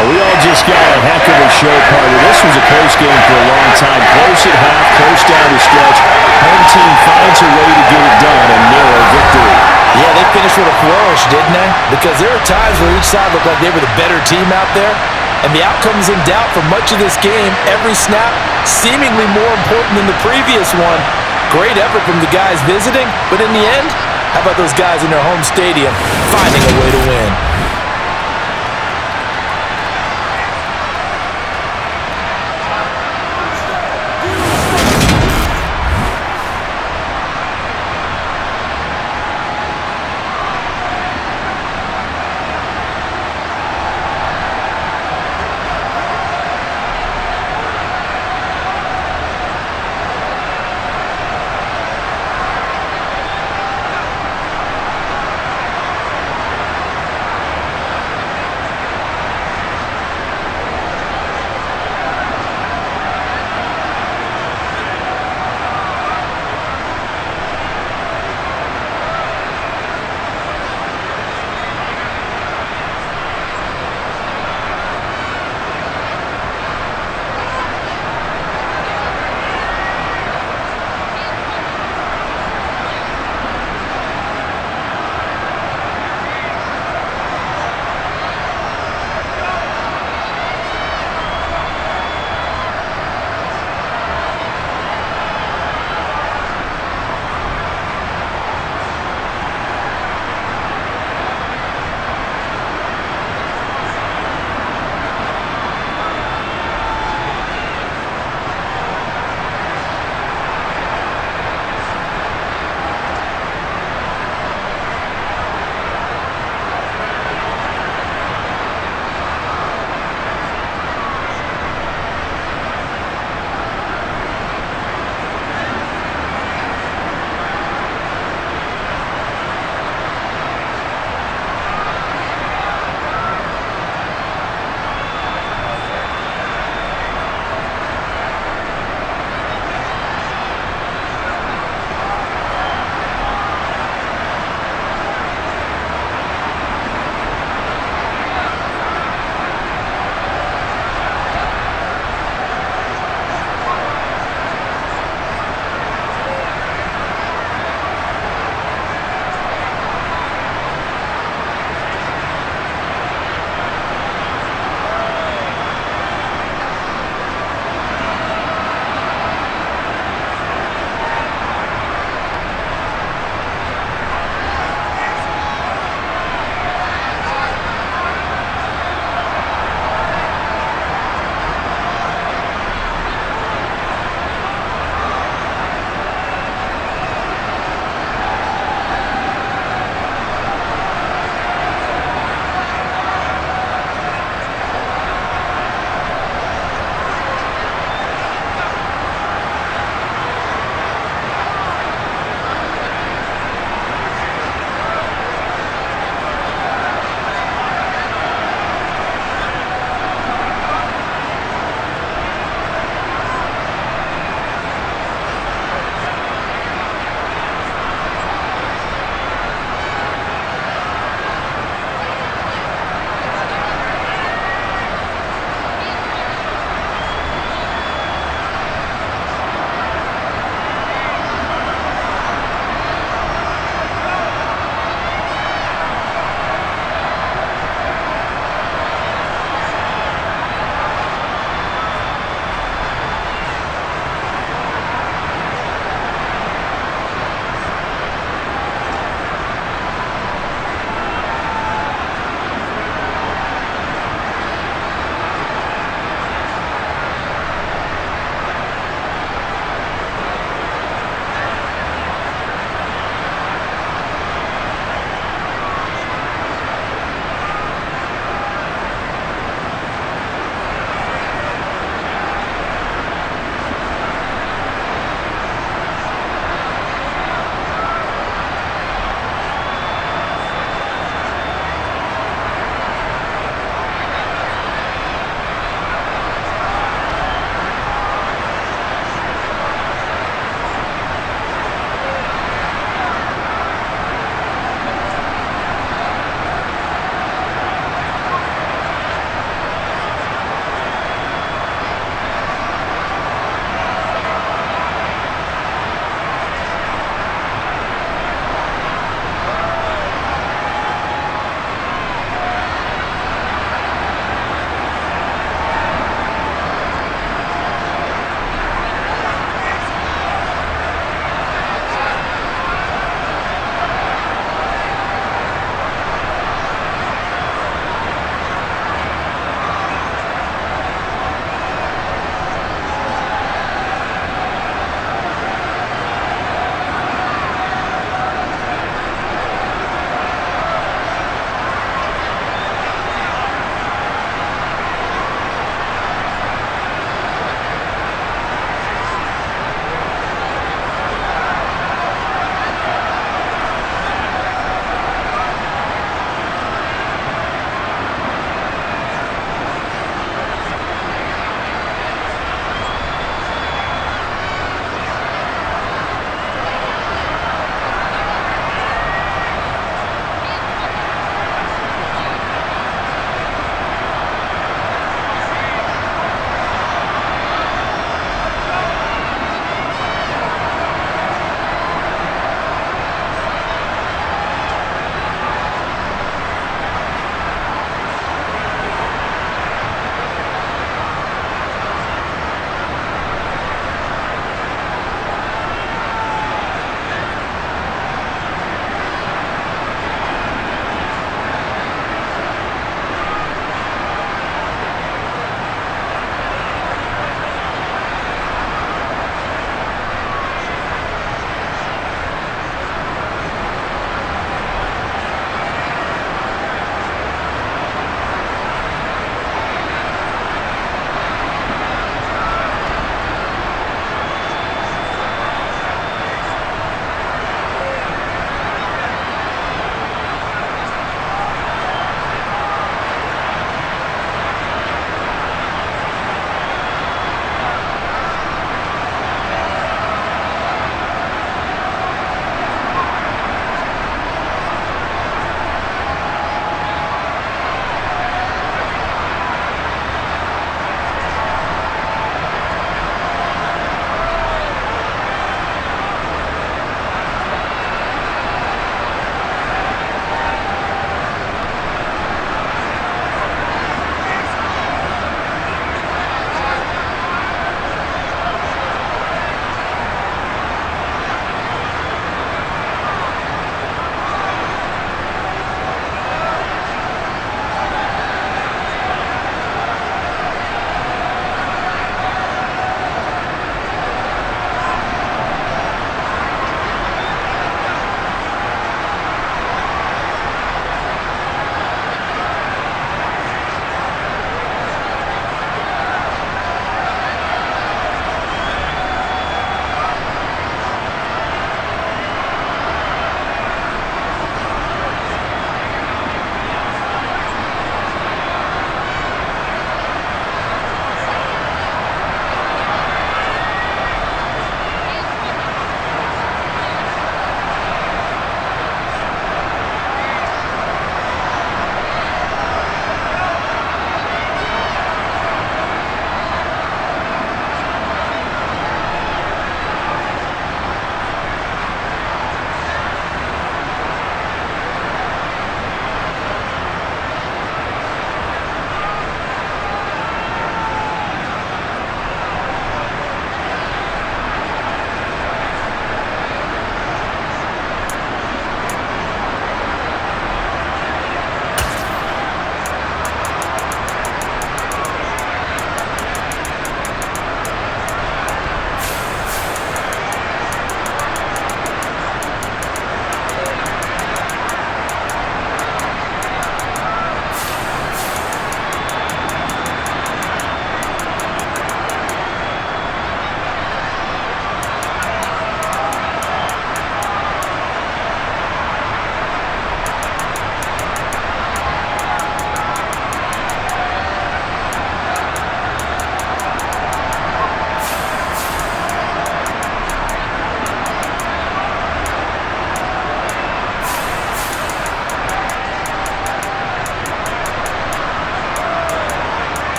Well, we all just got a heck of a show party. This was a close game for a long time. Close at half, close down the stretch. Home team finds a way to get it done, a narrow victory. Yeah, they finished with a flourish, didn't they? Because there are times where each side looked like they were the better team out there, and the outcome is in doubt for much of this game. Every snap seemingly more important than the previous one. Great effort from the guys visiting, but in the end, how about those guys in their home stadium finding a way to win?